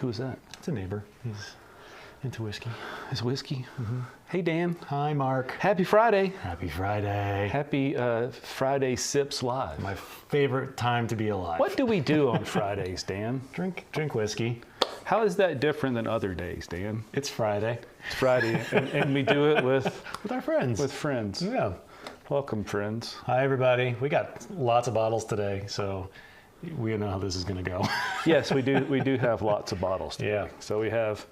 Who is that? It's a neighbor. He's into whiskey. It's whiskey? Mm-hmm. Hey, Dan. Hi, Mark. Happy Friday. Happy Friday. Happy Friday Sips Live. My favorite time to be alive. What do we do on Fridays, Dan? Drink whiskey. How is that different than other days, Dan? It's Friday. It's Friday, and we do it with our friends. With friends. Yeah. Welcome, friends. Hi, everybody. We got lots of bottles today, so we know how this is going to go. Yes, we do. We do have lots of bottles today. Yeah. So we have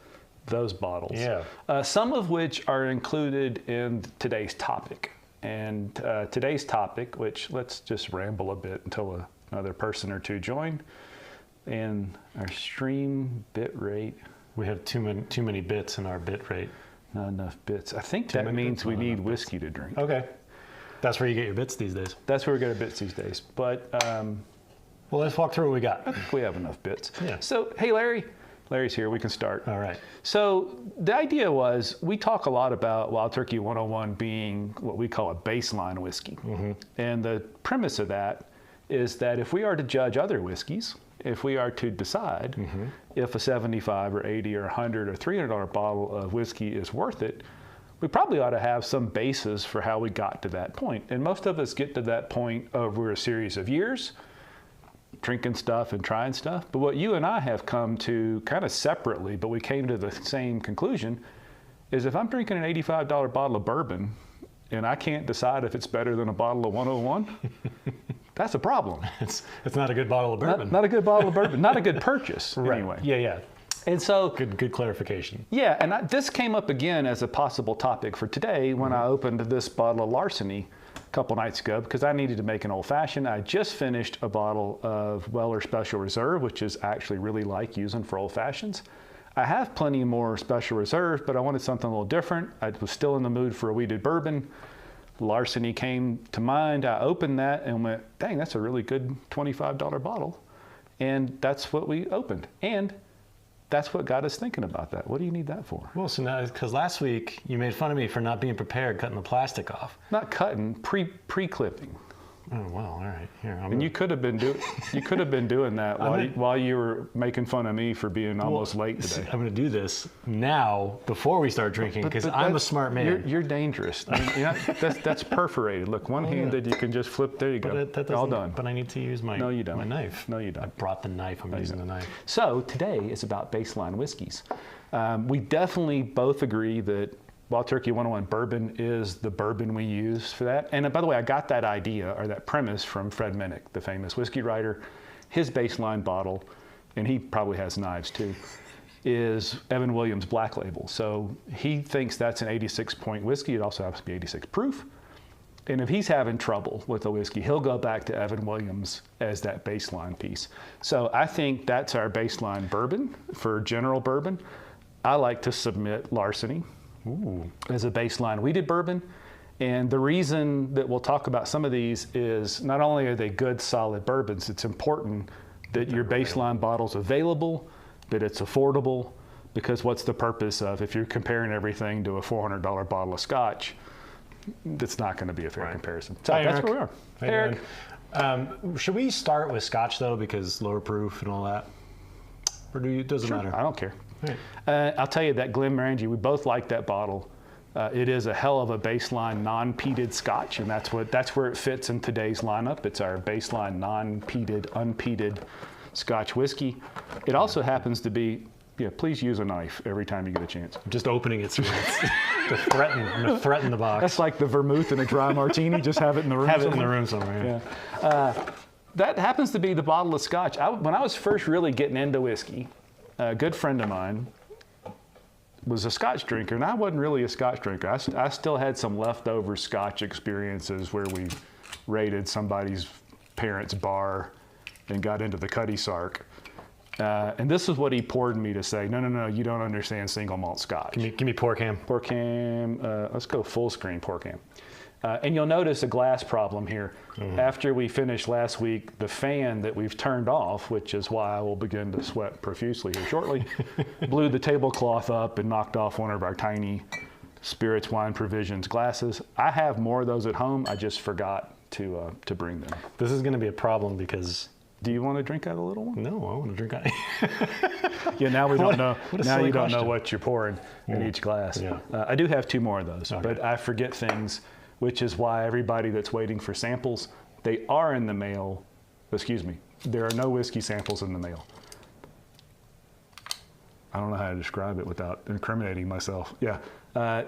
those bottles. Yeah. Some of which are included in today's topic. And today's topic, which let's just ramble a bit until another person or two join. And our stream bit rate. We have too many bits in our bit rate. Not enough bits. I think that means we need whiskey to drink. Okay. That's where you get your bits these days. That's where we get our bits these days. But well, let's walk through what we got. I think we have enough bits. Yeah. So, hey, Larry. Larry's here. We can start. All right. So the idea was we talk a lot about Wild Turkey 101 being what we call a baseline whiskey. Mm-hmm. And the premise of that is that if we are to judge other whiskeys, if we are to decide mm-hmm. if a $75 or $80 or $100 or $300 bottle of whiskey is worth it, we probably ought to have some basis for how we got to that point. And most of us get to that point over a series of years, drinking stuff and trying stuff. But what you and I have come to kind of separately, but we came to the same conclusion, is if I'm drinking an $85 bottle of bourbon and I can't decide if it's better than a bottle of 101, that's a problem. It's not a good bottle of bourbon. Not a good bottle of bourbon. Not a good purchase, right. Anyway. Yeah. And so good clarification. Yeah, and this came up again as a possible topic for today when I opened this bottle of Larceny a couple nights ago because I needed to make an old fashioned. I just finished a bottle of Weller Special Reserve, which is actually really like using for old fashions. I have plenty more Special Reserve, but I wanted something a little different. I was still in the mood for a wheated bourbon. Larceny came to mind. I opened that and went, dang, that's a really good $25 bottle. And that's what we opened. And that's what got us thinking about that. What do you need that for? Well, so now, because last week you made fun of me for not being prepared, cutting the plastic off. Not cutting, pre-clipping. Oh, well, all right. Here, and you could have been doing that while you were making fun of me for being almost late today. I'm going to do this now before we start drinking because I'm a smart man. You're dangerous. I mean, that's perforated. Look, one-handed, you can just flip. There you go. All done. But I need to use my knife. No, you don't. I brought the knife. I'm using the knife. So today is about baseline whiskeys. We definitely both agree that Wild Turkey 101 bourbon is the bourbon we use for that. And by the way, I got that idea or that premise from Fred Minnick, the famous whiskey writer. His baseline bottle, and he probably has knives too, is Evan Williams Black Label. So he thinks that's an 86-point whiskey. It also happens to be 86 proof. And if he's having trouble with a whiskey, he'll go back to Evan Williams as that baseline piece. So I think that's our baseline bourbon for general bourbon. I like to submit Larceny as a baseline wheated bourbon. And the reason that we'll talk about some of these is not only are they good, solid bourbons, it's important that your baseline bottle's available, that it's affordable, because what's the purpose of, if you're comparing everything to a $400 bottle of Scotch, that's not going to be a fair comparison. So that's Eric. where we are. Hey, Eric. Should we start with Scotch, though, because lower proof and all that? Or does it matter? I don't care. Right. I'll tell you that Glenmorangie, we both like that bottle. It is a hell of a baseline non-peated Scotch, and that's where it fits in today's lineup. It's our baseline non-peated, unpeated Scotch whiskey. It also happens to be, please use a knife every time you get a chance. I'm just opening it so to threaten the box. That's like the vermouth in a dry martini. Just have it in the room. Have it in the room somewhere. Yeah. That happens to be the bottle of Scotch. When I was first really getting into whiskey, a good friend of mine was a Scotch drinker, and I wasn't really a Scotch drinker. I still had some leftover Scotch experiences where we raided somebody's parents' bar and got into the Cuddy Sark. And this is what he poured me to say, no, you don't understand single malt Scotch. Give me pour cam. Pour cam, let's go full screen pour cam. And you'll notice a glass problem here. Mm-hmm. After we finished last week, the fan that we've turned off, which is why I will begin to sweat profusely here shortly, blew the tablecloth up and knocked off one of our tiny spirits, wine, provisions glasses. I have more of those at home. I just forgot to bring them. This is going to be a problem because Do you want to drink out of the little one? No, I want to drink out. Yeah, now we don't know. What a Now silly you don't know question. what you're pouring in each glass. Yeah. I do have 2 more of those, Okay. but I forget things, which is why everybody that's waiting for samples, they are in the mail. Excuse me. There are no whiskey samples in the mail. I don't know how to describe it without incriminating myself. Yeah,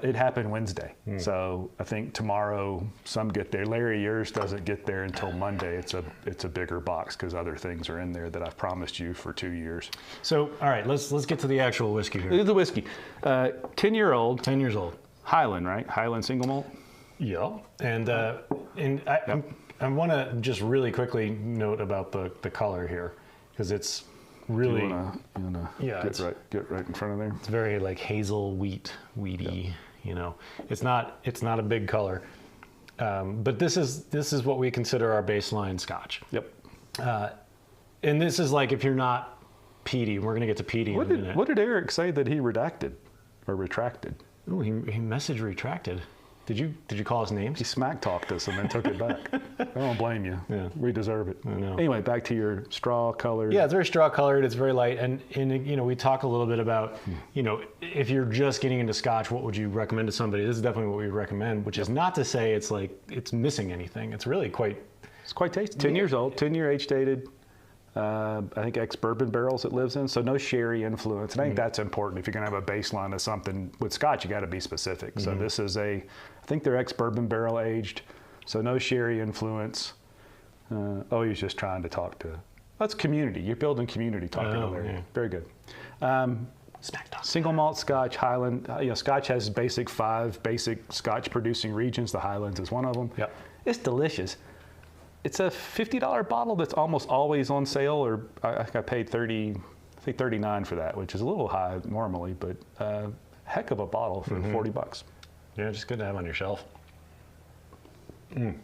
it happened Wednesday. So I think tomorrow some get there. Larry, yours doesn't get there until Monday. It's a bigger box because other things are in there that I've promised you for 2 years. So, all right, let's get to the actual whiskey here. The whiskey, 10-year-old 10 years old. Highland, right? Highland single malt. Yeah, and I want to just really quickly note about the color here because it's really You wanna Yeah, get right in front of there. it's very like hazel weedy. You know, it's not a big color, but this is what we consider our baseline Scotch. Yep. And this is like if you're not peaty, we're gonna get to peaty in a minute. What did Eric say that he redacted or retracted? Oh, he message retracted. Did you call us names? He smack talked us and then took it back. I don't blame you. Yeah. We deserve it. I know. Anyway, back to your straw color. Yeah, it's very straw colored. It's very light, and you know we talk a little bit about you know if you're just getting into Scotch, what would you recommend to somebody? This is definitely what we recommend, which is not to say it's like it's missing anything. It's really quite. It's quite tasty. 10 years old, 10-year age dated. I think ex-bourbon barrels it lives in, so no sherry influence. And I think that's important. If you're going to have a baseline of something with Scotch, you got to be specific. So this is I think they're ex-bourbon barrel aged, so no sherry influence. He's just trying to talk to. That's community. You're building community talking over there. Yeah. Very good. Smack talk. Single malt Scotch, Highland. Scotch has 5 basic Scotch producing regions. The Highlands is one of them. Yep. It's delicious. It's a $50 bottle that's almost always on sale, or I think I paid $39 for that, which is a little high normally, but heck of a bottle for $40. Yeah, just good to have on your shelf. And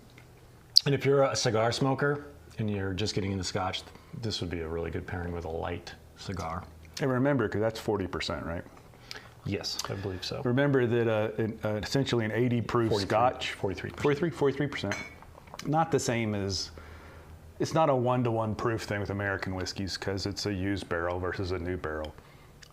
if you're a cigar smoker and you're just getting into Scotch, this would be a really good pairing with a light cigar. And remember, because that's 40%, right? Yes, I believe so. Remember that essentially an 80 proof 43, Scotch, 43%. 43%. Not the same as, it's not a 1-to-1 proof thing with American whiskeys because it's a used barrel versus a new barrel.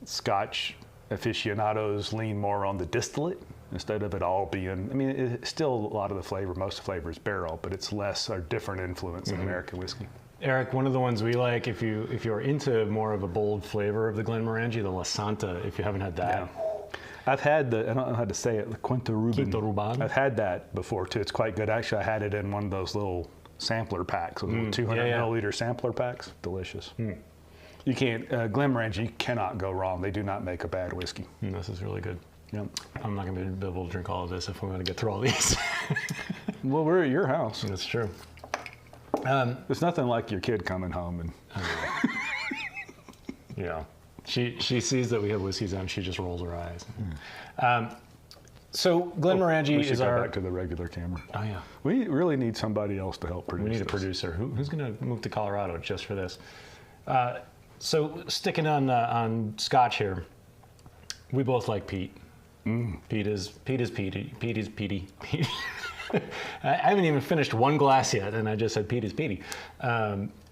Scotch aficionados lean more on the distillate instead of it all being, I mean, it's still a lot of the flavor, most of the flavor is barrel, but it's less or different influence than American whiskey. Eric, one of the ones we like, if you're into more of a bold flavor of the Glenmorangie, the La Santa, if you haven't had that. Yeah. I've had I don't know how to say it, the Quinta Ruban. I've had that before too. It's quite good. Actually, I had it in one of those little sampler packs, those little 200 milliliter sampler packs. Delicious. You can't, Glenmorangie cannot go wrong. They do not make a bad whiskey. This is really good. Yep. I'm not going to be able to drink all of this if I'm going to get through all these. Well, we're at your house. That's true. It's nothing like your kid coming home and. Yeah. She sees that we have whiskeys on, she just rolls her eyes. So Glenmorangie we should is go our. back to the regular camera. Oh yeah. We really need somebody else to help produce. We need a this. producer who's going to move to Colorado just for this. So sticking on Scotch here, we both like peat. Peat is peaty. Peat is peaty. I haven't even finished one glass yet, and I just said peat is peaty.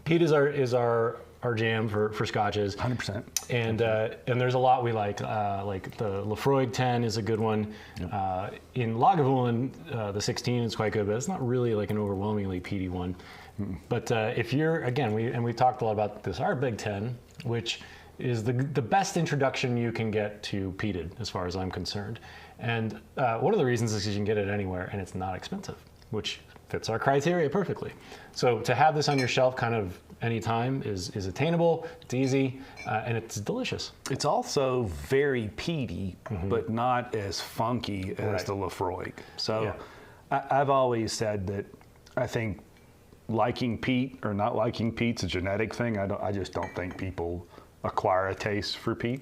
Peat is our jam for scotches. 100%. And there's a lot we like the Lafroig 10 is a good one. Yep. In Lagavulin, the 16 is quite good, but it's not really like an overwhelmingly peaty one. But if you're, again, we talked a lot about this Ardbeg 10, which is the best introduction you can get to peated, as far as I'm concerned. And one of the reasons is because you can get it anywhere and it's not expensive, which fits our criteria perfectly. So to have this on your shelf kind of anytime is attainable, it's easy, and it's delicious. It's also very peaty, but not as funky as the Lafroig. So I've always said that I think liking peat or not liking peat's a genetic thing. I just don't think people acquire a taste for peat.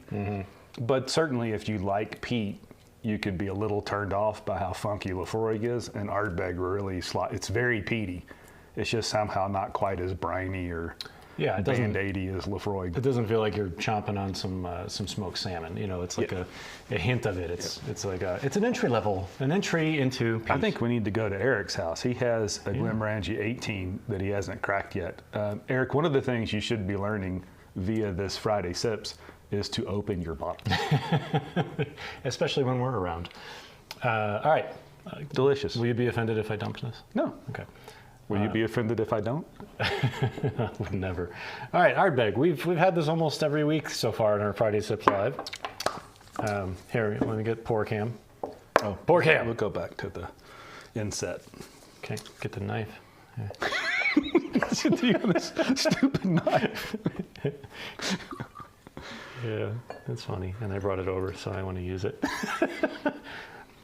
But certainly if you like peat, you could be a little turned off by how funky Lafroig is, and Ardbeg really, it's very peaty. It's just somehow not quite as briny or Yeah, it doesn't. Band 80 is Lafroig. It doesn't feel like you're chomping on some smoked salmon. You know, it's like a hint of it. It's like it's an entry into peat. I think we need to go to Eric's house. He has a Glenmorangie 18 that he hasn't cracked yet. Eric, one of the things you should be learning via this Friday Sips is to open your bottle. Especially when we're around. All right. Delicious. Will you be offended if I dump this? No. Okay. Will you be offended if I don't? I would never. All right, Ardbeg. We've had this almost every week so far in our Friday Sips Live. Here, let me get pour cam. Oh, pour cam. We'll go back to the inset. Okay, get the knife. You have this stupid knife. Yeah, that's funny. And I brought it over, so I want to use it.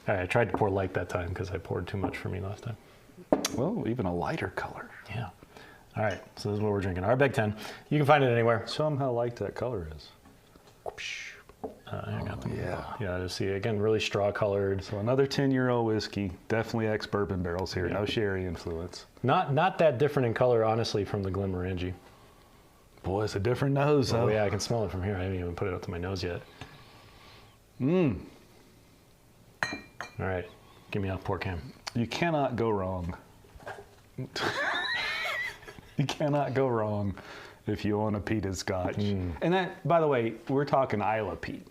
All right, I tried to pour light that time because I poured too much for me last time. Well, even a lighter color. Yeah. All right, so this is what we're drinking. Ardbeg 10. You can find it anywhere. Show them how light that color is. Yeah, to see again, really straw colored. So another 10-year-old whiskey, definitely ex-bourbon barrels here, no sherry influence. Not that different in color, honestly, from the Glenmorangie. Boy, it's a different nose, though. Oh yeah, I can smell it from here. I haven't even put it up to my nose yet. All right, give me a pour cam. You cannot go wrong. You cannot go wrong if you own a peated Scotch. And that, by the way, we're talking Isla peat.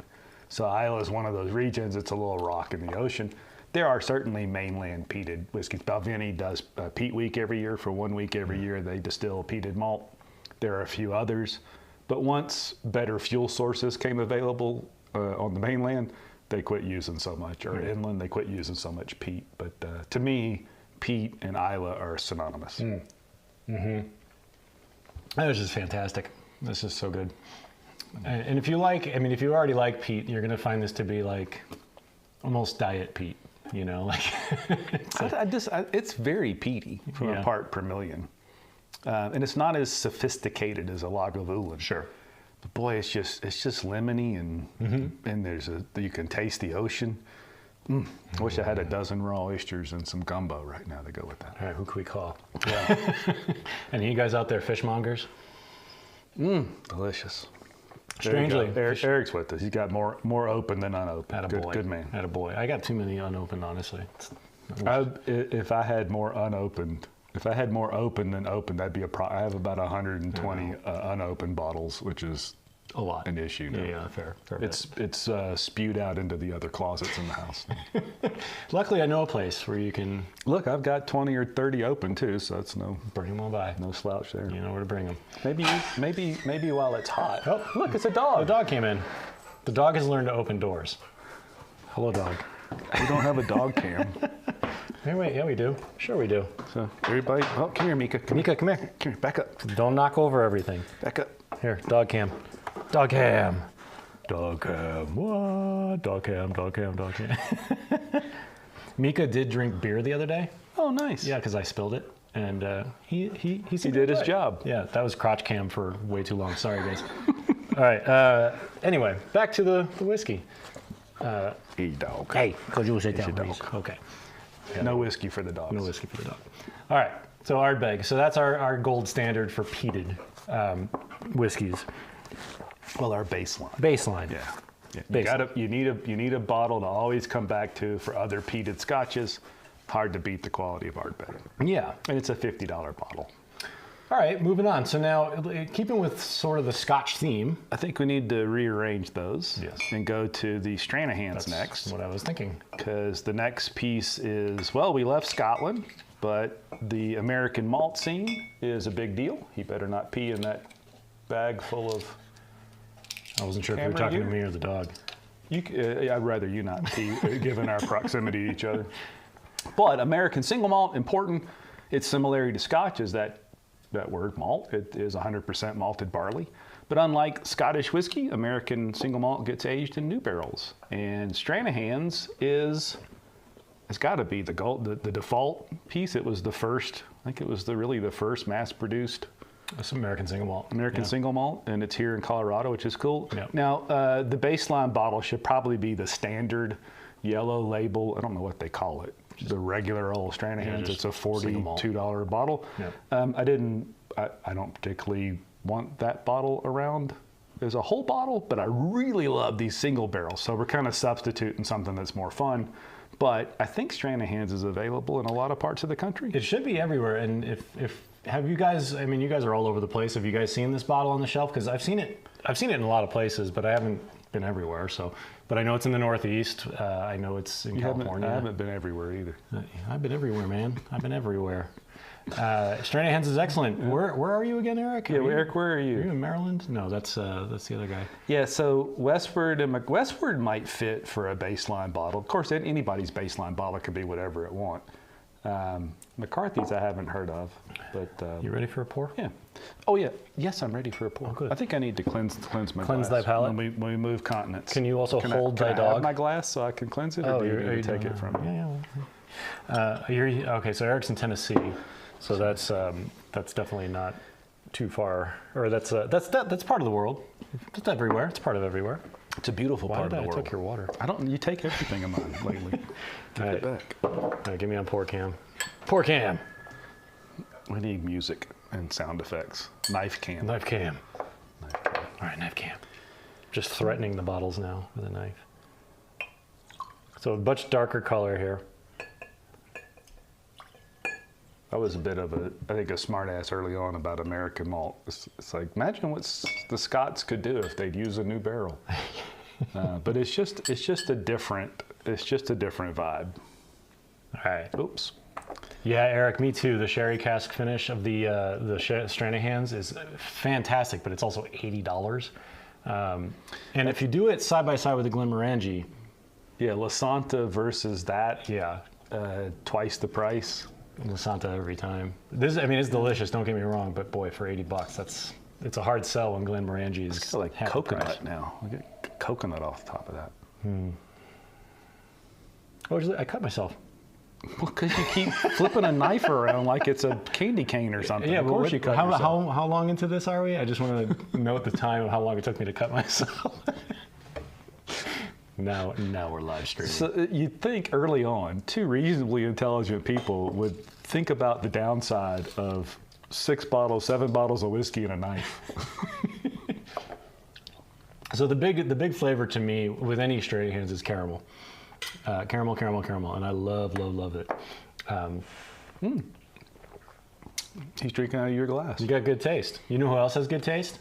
So Isla is one of those regions. It's a little rock in the ocean. There are certainly mainland peated whiskeys. Balvenie does Peat Week every year. For 1 week every year, they distill peated malt. There are a few others. But once better fuel sources came available on the mainland, they quit using so much, or inland, they quit using so much peat. But to me, peat and Isla are synonymous. That was just fantastic. This is so good. And if you like, I mean, if you already like peat, you're going to find this to be like almost diet peat, you know? Like it's very peaty from a part per million. And it's not as sophisticated as a Lagavulin. Sure. But boy, it's just lemony, and you can taste the ocean. I wish I had a dozen raw oysters and some gumbo right now to go with that. All right, who can we call? Yeah. And you guys out there, fishmongers? Delicious. Strangely, Eric's with us. He's got more open than unopened. Attaboy. Good man. Attaboy. I got too many unopened, honestly. If I had more unopened, if I had more open than open, that'd be a problem. I have about 120 unopened bottles, which is a lot. An issue. No? Yeah, fair. It's spewed out into the other closets in the house. Luckily, I know a place where you can. Look, I've got 20 or 30 open too, so that's bring them all by. No slouch there. You know where to bring them. Maybe while it's hot. Oh, look, it's a dog. The dog came in. The dog has learned to open doors. Hello, dog. We don't have a dog cam. Hey, wait, yeah, we do. Sure, we do. So everybody, come here, Mika. Come here. Back up. Don't knock over everything. Back up. Here, dog cam. Dog cam. Dog cam. What? Dog cam. Mika did drink beer the other day. Oh, nice. Yeah, because I spilled it, and he did his job. Yeah, that was crotch cam for way too long. Sorry, guys. All right. Anyway, back to the whiskey. Hey, dog. Hey, could you sit down, dog. please? Okay. Yeah, no whiskey for the dogs. No whiskey for the dog. All right. So Ardbeg. So that's our gold standard for peated whiskeys. Well, our baseline. Baseline. Yeah. You need a bottle to always come back to for other peated scotches. Hard to beat the quality of Ardbeg. Yeah. And it's a $50 bottle. All right, moving on. So now, keeping with sort of the Scotch theme. I think we need to rearrange those. Yes. And go to the Stranahans That's next. What I was thinking. Because the next piece is, well, we left Scotland, but the American malt scene is a big deal. He better not pee in that bag full of. I wasn't sure if you were talking to me or the dog. I'd rather you not pee, given our proximity to each other. But American single malt, important. Its similarity to Scotch is that word malt. It is 100% malted barley. But unlike Scottish whiskey, American single malt gets aged in new barrels. And Stranahan's it's got to be the default piece. It was the first, I think it was really the first mass-produced. It's American single malt. Single malt, and it's here in Colorado, which is cool. Yep. Now, the baseline bottle should probably be the standard yellow label. I don't know what they call it. The regular old Stranahan's. It's a $42 bottle. Yep. I don't particularly want that bottle around as a whole bottle, but I really love these single barrels. So we're kind of substituting something that's more fun. But I think Stranahan's is available in a lot of parts of the country. It should be everywhere. And if have you guys? I mean, you guys are all over the place. Have you guys seen this bottle on the shelf? Because I've seen it in a lot of places, but I haven't been everywhere. So, but I know it's in the Northeast. I know it's in California. I haven't been everywhere either. I've been everywhere, man. I've been everywhere. Stranahan's is excellent. Where are you again, Eric? Eric, where are you? Are you in Maryland? No, that's the other guy. Yeah, so Westward might fit for a baseline bottle. Of course, anybody's baseline bottle could be whatever it want. McCarthy's I haven't heard of, but you ready for a pour? Yeah. Oh yeah. Yes, I'm ready for a pour. Oh, good. I think I need to cleanse my cleanse glass thy palate when we move continents. Can you also hold thy can I dog? have my glass so I can cleanse it, or do you need to take it from me? Yeah. Okay, so Eric's in Tennessee, so that's definitely not too far, or that's part of the world. It's everywhere. It's part of everywhere. It's a beautiful part of the world. I took your water. You take everything of mine lately. Take it back. All right, give me on pour cam. Pour cam. We need music and sound effects. Knife cam. Knife cam. Knife cam. All right, knife cam. Just threatening the bottles now with a knife. So a much darker color here. I was a bit of a smart ass early on about American malt. It's like, imagine what the Scots could do if they'd use a new barrel. But it's just a different vibe. All right. Oops. Yeah, Eric, me too. The sherry cask finish of the Stranahan's is fantastic, but it's also $80. And if you do it side by side with the Glenmorangie, yeah, La Santa versus that, yeah, twice the price. La Santa every time. It's delicious. Don't get me wrong, but boy, for $80, it's a hard sell when Glenmorangie is it's like half coconut the price. now. We get coconut off the top of that. Oh, I cut myself. Well, because you keep flipping a knife around like it's a candy cane or something. Yeah, of course you cut yourself. How long into this are we? I just want to note the time of how long it took me to cut myself. Now we're live streaming. So you'd think early on, two reasonably intelligent people would think about the downside of 7 bottles of whiskey and a knife. So the big flavor to me with any Stranahan's is caramel. Caramel, and I love it. He's drinking out of your glass. You got good taste. You know who else has good taste?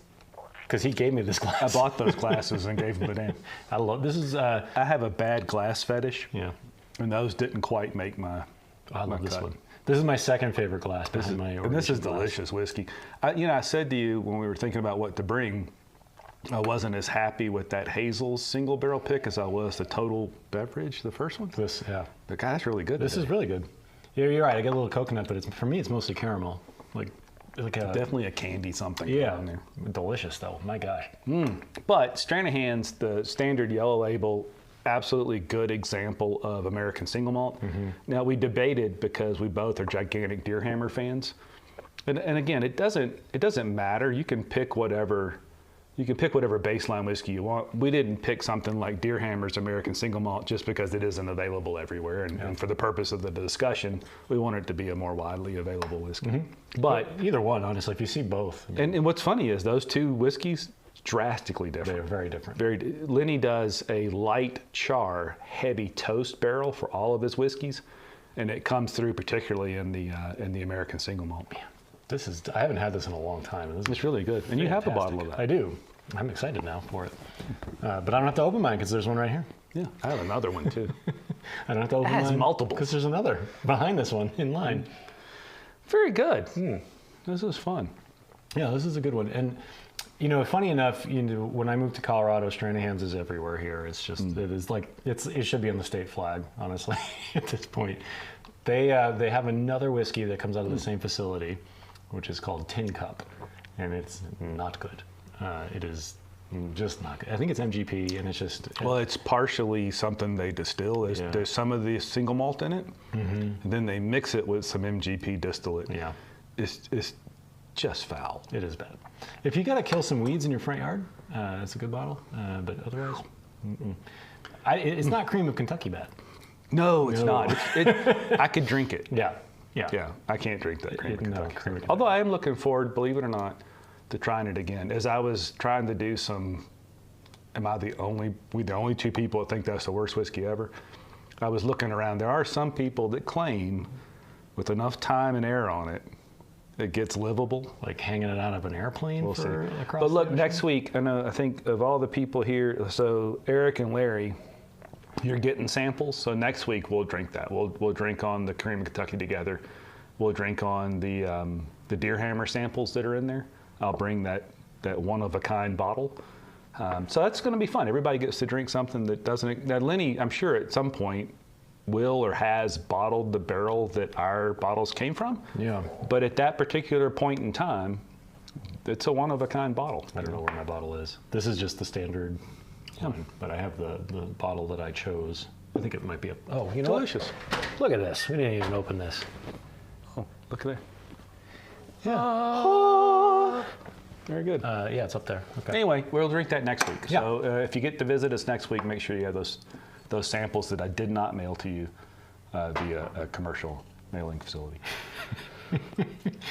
Because he gave me this glass. I bought those glasses and gave them to Dan. I love this. I have a bad glass fetish. Yeah, and those didn't quite make my. I love this one. This is my second favorite glass. This is delicious whiskey. I said to you when we were thinking about what to bring, I wasn't as happy with that Hazel's single barrel pick as I was the Total Beverage, the first one. The guy's really good. This is really good. Yeah, you're right. I get a little coconut, but for me, it's mostly caramel. Definitely a candy something. Yeah, in there. Delicious though. My gosh. But Stranahan's, the standard yellow label, absolutely good example of American single malt. Now we debated because we both are gigantic Deer Hammer fans, and again, it doesn't matter. You can pick whatever baseline whiskey you want. We didn't pick something like Deer Hammer's American single malt just because it isn't available everywhere. And for the purpose of the discussion, we want it to be a more widely available whiskey. But either one, honestly, if you see both. And what's funny is those two whiskeys, drastically different. They're very different. Lenny does a light char, heavy toast barrel for all of his whiskeys, and it comes through particularly in the American single malt. Man. I haven't had this in a long time. It's really good. And you have a bottle of that. I do. I'm excited now for it. But I don't have to open mine because there's one right here. Yeah, I have another one too. I don't have to open mine. It has multiple. Because there's another behind this one in line. Very good. This is fun. Yeah, this is a good one. And, funny enough, when I moved to Colorado, Stranahan's is everywhere here. It's just, it should be on the state flag, honestly, at this point. They have another whiskey that comes out of the same facility, which is called Tin Cup, and it's not good. It is just not good. I think it's MGP, and it's just... Well, it's partially something they distill. There's some of the single malt in it, and then they mix it with some MGP distillate. Yeah. It's just foul. It is bad. If you got to kill some weeds in your front yard, it's a good bottle, but otherwise... it's not Cream of Kentucky bad. No, it's not. I could drink it. Yeah. Yeah, I can't drink that cream of Kentucky. Cream of Kentucky. Although I am looking forward, believe it or not, to trying it again. As I was trying to do some, we the only two people that think that's the worst whiskey ever? I was looking around. There are some people that claim with enough time and air on it, it gets livable. Like hanging it out of an airplane We'll for see. across But look, the next week, I think of all the people here, so Eric and Larry, you're getting samples. So next week we'll drink that. We'll drink on the Cream of Kentucky together. We'll drink on the Deer Hammer samples that are in there. I'll bring that one-of-a-kind bottle. So that's going to be fun. Everybody gets to drink something that doesn't. Now, Lenny, I'm sure at some point will or has bottled the barrel that our bottles came from. Yeah. But at that particular point in time, it's a one-of-a-kind bottle. I don't know where my bottle is. This is just the standard one, but I have the bottle that I chose. I think it might be oh, you know Delicious. what? Look at this. We didn't even open this. Oh, look at that. Yeah. Very good. Yeah, it's up there. Okay. Anyway, we'll drink that next week. Yeah. So if you get to visit us next week, make sure you have those samples that I did not mail to you via a commercial mailing facility.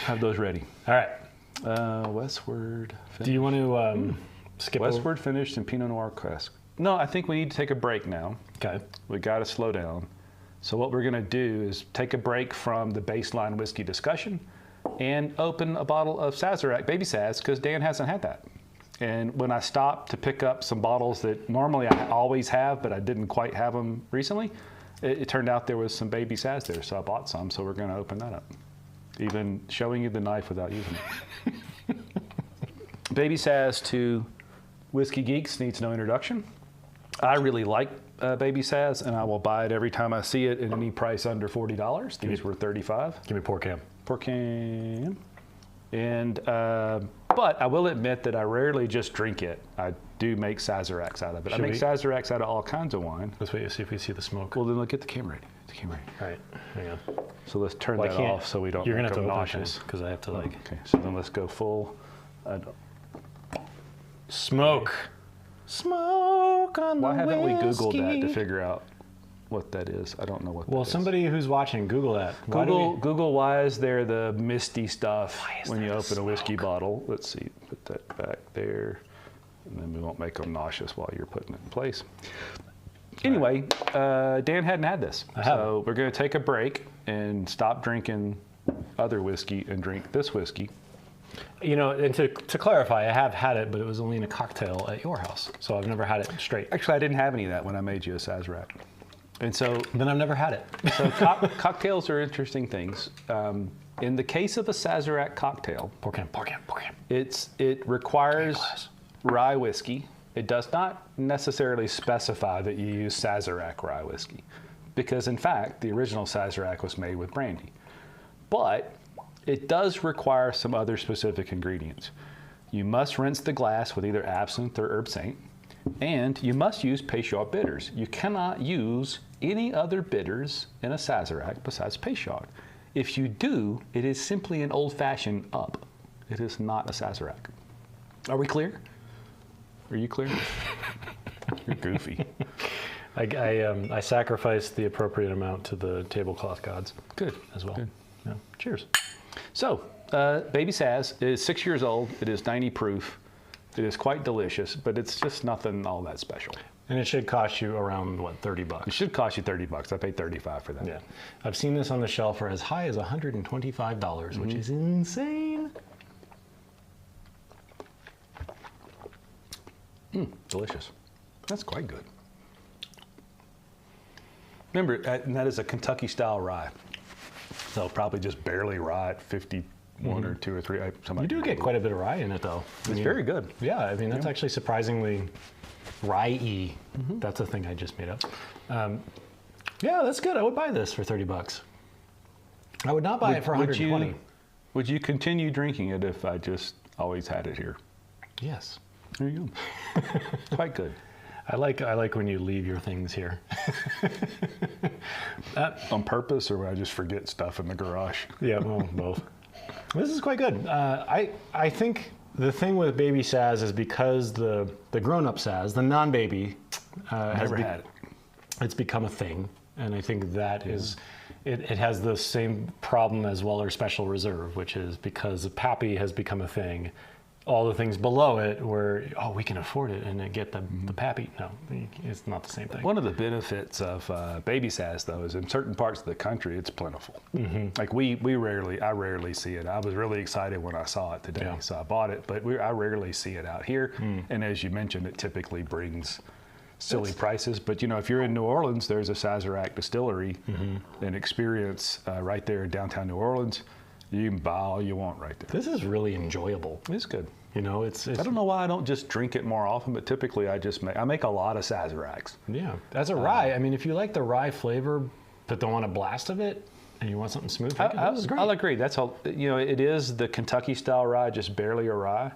Have those ready. All right. Westward. Do you want to skip over? Westward finished in Pinot Noir cask. No, I think we need to take a break now. Okay. We got to slow down. So what we're going to do is take a break from the baseline whiskey discussion and open a bottle of Sazerac, Baby Saz, because Dan hasn't had that. And when I stopped to pick up some bottles that normally I always have, but I didn't quite have them recently, it turned out there was some Baby Saz there, so I bought some, so we're going to open that up. Even showing you the knife without using it. Baby Saz to whiskey geeks needs no introduction. I really like Baby Saz, and I will buy it every time I see it at any price under $40. These were $35. Give me pour cam. Pour cam. And, but I will admit that I rarely just drink it. I do make Sazeracs out of it. I make Sazeracs out of all kinds of wine. Let's wait and see if we see the smoke. Well, then look at the camera ready. The camera ready. All right, hang on. So let's turn that off so we don't You're make gonna have them to nauseous. because I have to like. Okay, so then let's go full. Smoke. Smoke on the Why haven't we Googled that to whiskey. figure out what that is? I don't know what that Well, is. somebody who's watching, Google that. Google why is there the misty stuff when you there open the a whiskey smoke? bottle? Let's see, put that back there, and then we won't make them nauseous while you're putting it in place. Anyway, Dan hadn't had this, so we're going to take a break and stop drinking other whiskey and drink this whiskey. You know, and to clarify, I have had it, but it was only in a cocktail at your house, so I've never had it straight. Actually, I didn't have any of that when I made you a Sazerac. And so, Then I've never had it. so cocktails are interesting things. In the case of a Sazerac cocktail, Pour cam, pour cam, pour cam. it requires glass. rye whiskey. It does not necessarily specify that you use Sazerac rye whiskey, because in fact, the original Sazerac was made with brandy. But it does require some other specific ingredients. You must rinse the glass with either absinthe or herb saint, and you must use Peychaud bitters. You cannot use any other bitters in a Sazerac besides Peychaud. If you do, it is simply an old-fashioned up. It is not a Sazerac. Are we clear? Are you clear? You're goofy. I sacrificed the appropriate amount to the tablecloth gods. Good. As well. Good. Yeah. Cheers. So, Baby Saz is 6 years old. It is 90 proof. It is quite delicious, but it's just nothing all that special. And it should cost you around, what, $30? It should cost you $30. I paid $35 for that. Yeah. I've seen this on the shelf for as high as $125, which is insane. Delicious. That's quite good. Remember, and that is a Kentucky style rye. So probably just barely rye at 51 or 2 or 3. You do get quite a bit of rye in it, though. It's very good. Yeah, I mean, that's actually surprisingly rye-y. That's a thing I just made up. Yeah, that's good. I would buy this for $30. I would not buy it for $120. Would you continue drinking it if I just always had it here? Yes. There you go. Quite good. I like when you leave your things here. On purpose, or would I just forget stuff in the garage? Yeah, well, both. This is quite good. I think the thing with Baby Saz is because the grown-up Saz, the non-baby, Never had it. It's become a thing, and I think that is, it has the same problem as Weller Special Reserve, which is because Pappy has become a thing. all the things below it where, oh, we can afford it and get the pappy. No, it's not the same thing. One of the benefits of baby sass, though, is in certain parts of the country, it's plentiful. Like I rarely see it. I was really excited when I saw it today, so I bought it, but I rarely see it out here. And as you mentioned, it typically brings silly prices. But, you know, if you're in New Orleans, there's a Sazerac distillery and experience right there in downtown New Orleans. You can buy all you want right there. This is really enjoyable. It's good. You know, it's I don't know why I don't just drink it more often, but typically I make a lot of Sazeracs. Yeah. As a rye, I mean, if you like the rye flavor but don't want a blast of it and you want something smooth, this is great. I'll agree. That's all. You know, it is the Kentucky style rye, just barely a rye,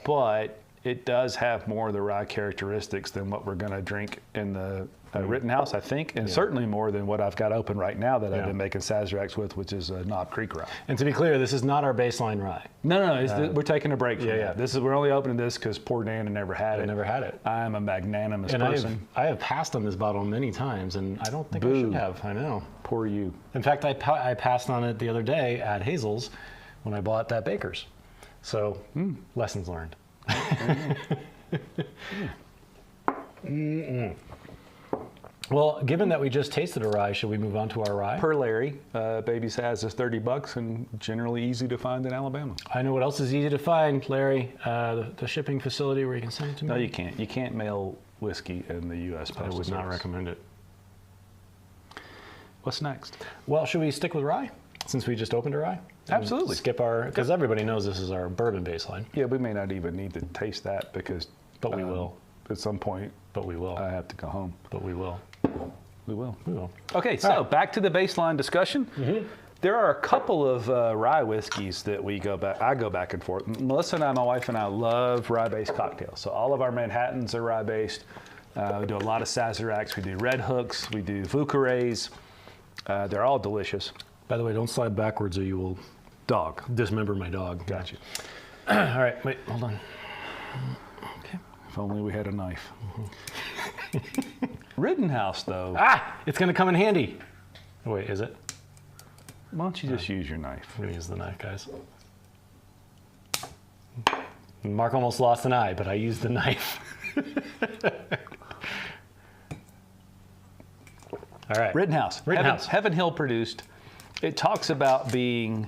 but it does have more of the rye characteristics than what we're going to drink in the Rittenhouse, I think, and certainly more than what I've got open right now that I've been making Sazeracs with, which is Knob Creek rye. And to be clear, this is not our baseline rye. No, we're taking a break from that. We're only opening this because poor Dan had never had it. Never had it. I am a magnanimous person. I have passed on this bottle many times, and I don't think I should have. I know. Poor you. In fact, I passed on it the other day at Hazel's when I bought that Baker's. So, lessons learned. Well, given that we just tasted a rye, should we move on to our rye? Per Larry, Baby Saz is $30 and generally easy to find in Alabama. I know what else is easy to find, Larry. The shipping facility where you can send it to me. No, you can't. You can't mail whiskey in the U.S. Postal I would not recommend it. What's next? Well, should we stick with rye since we just opened a rye? Absolutely. Skip because everybody knows this is our bourbon baseline. Yeah, we may not even need to taste that because. But we will. At some point. But we will. I have to go home. But we will. We will. We will. Okay, so back to the baseline discussion. There are a couple of rye whiskeys that I go back and forth. Melissa and I, my wife and I, love rye-based cocktails. So all of our Manhattans are rye-based. We do a lot of Sazeracs. We do Red Hooks. We do Vucarays. They're all delicious. By the way, don't slide backwards or you will dismember my dog. Gotcha. All right, wait, hold on. Okay. If only we had a knife. Rittenhouse, though. It's going to come in handy. Oh, wait, is it? Why don't you just use your knife? I'm going to use the knife, guys. Mark almost lost an eye, but I used the knife. All right. Rittenhouse. Heaven Hill produced. It talks about being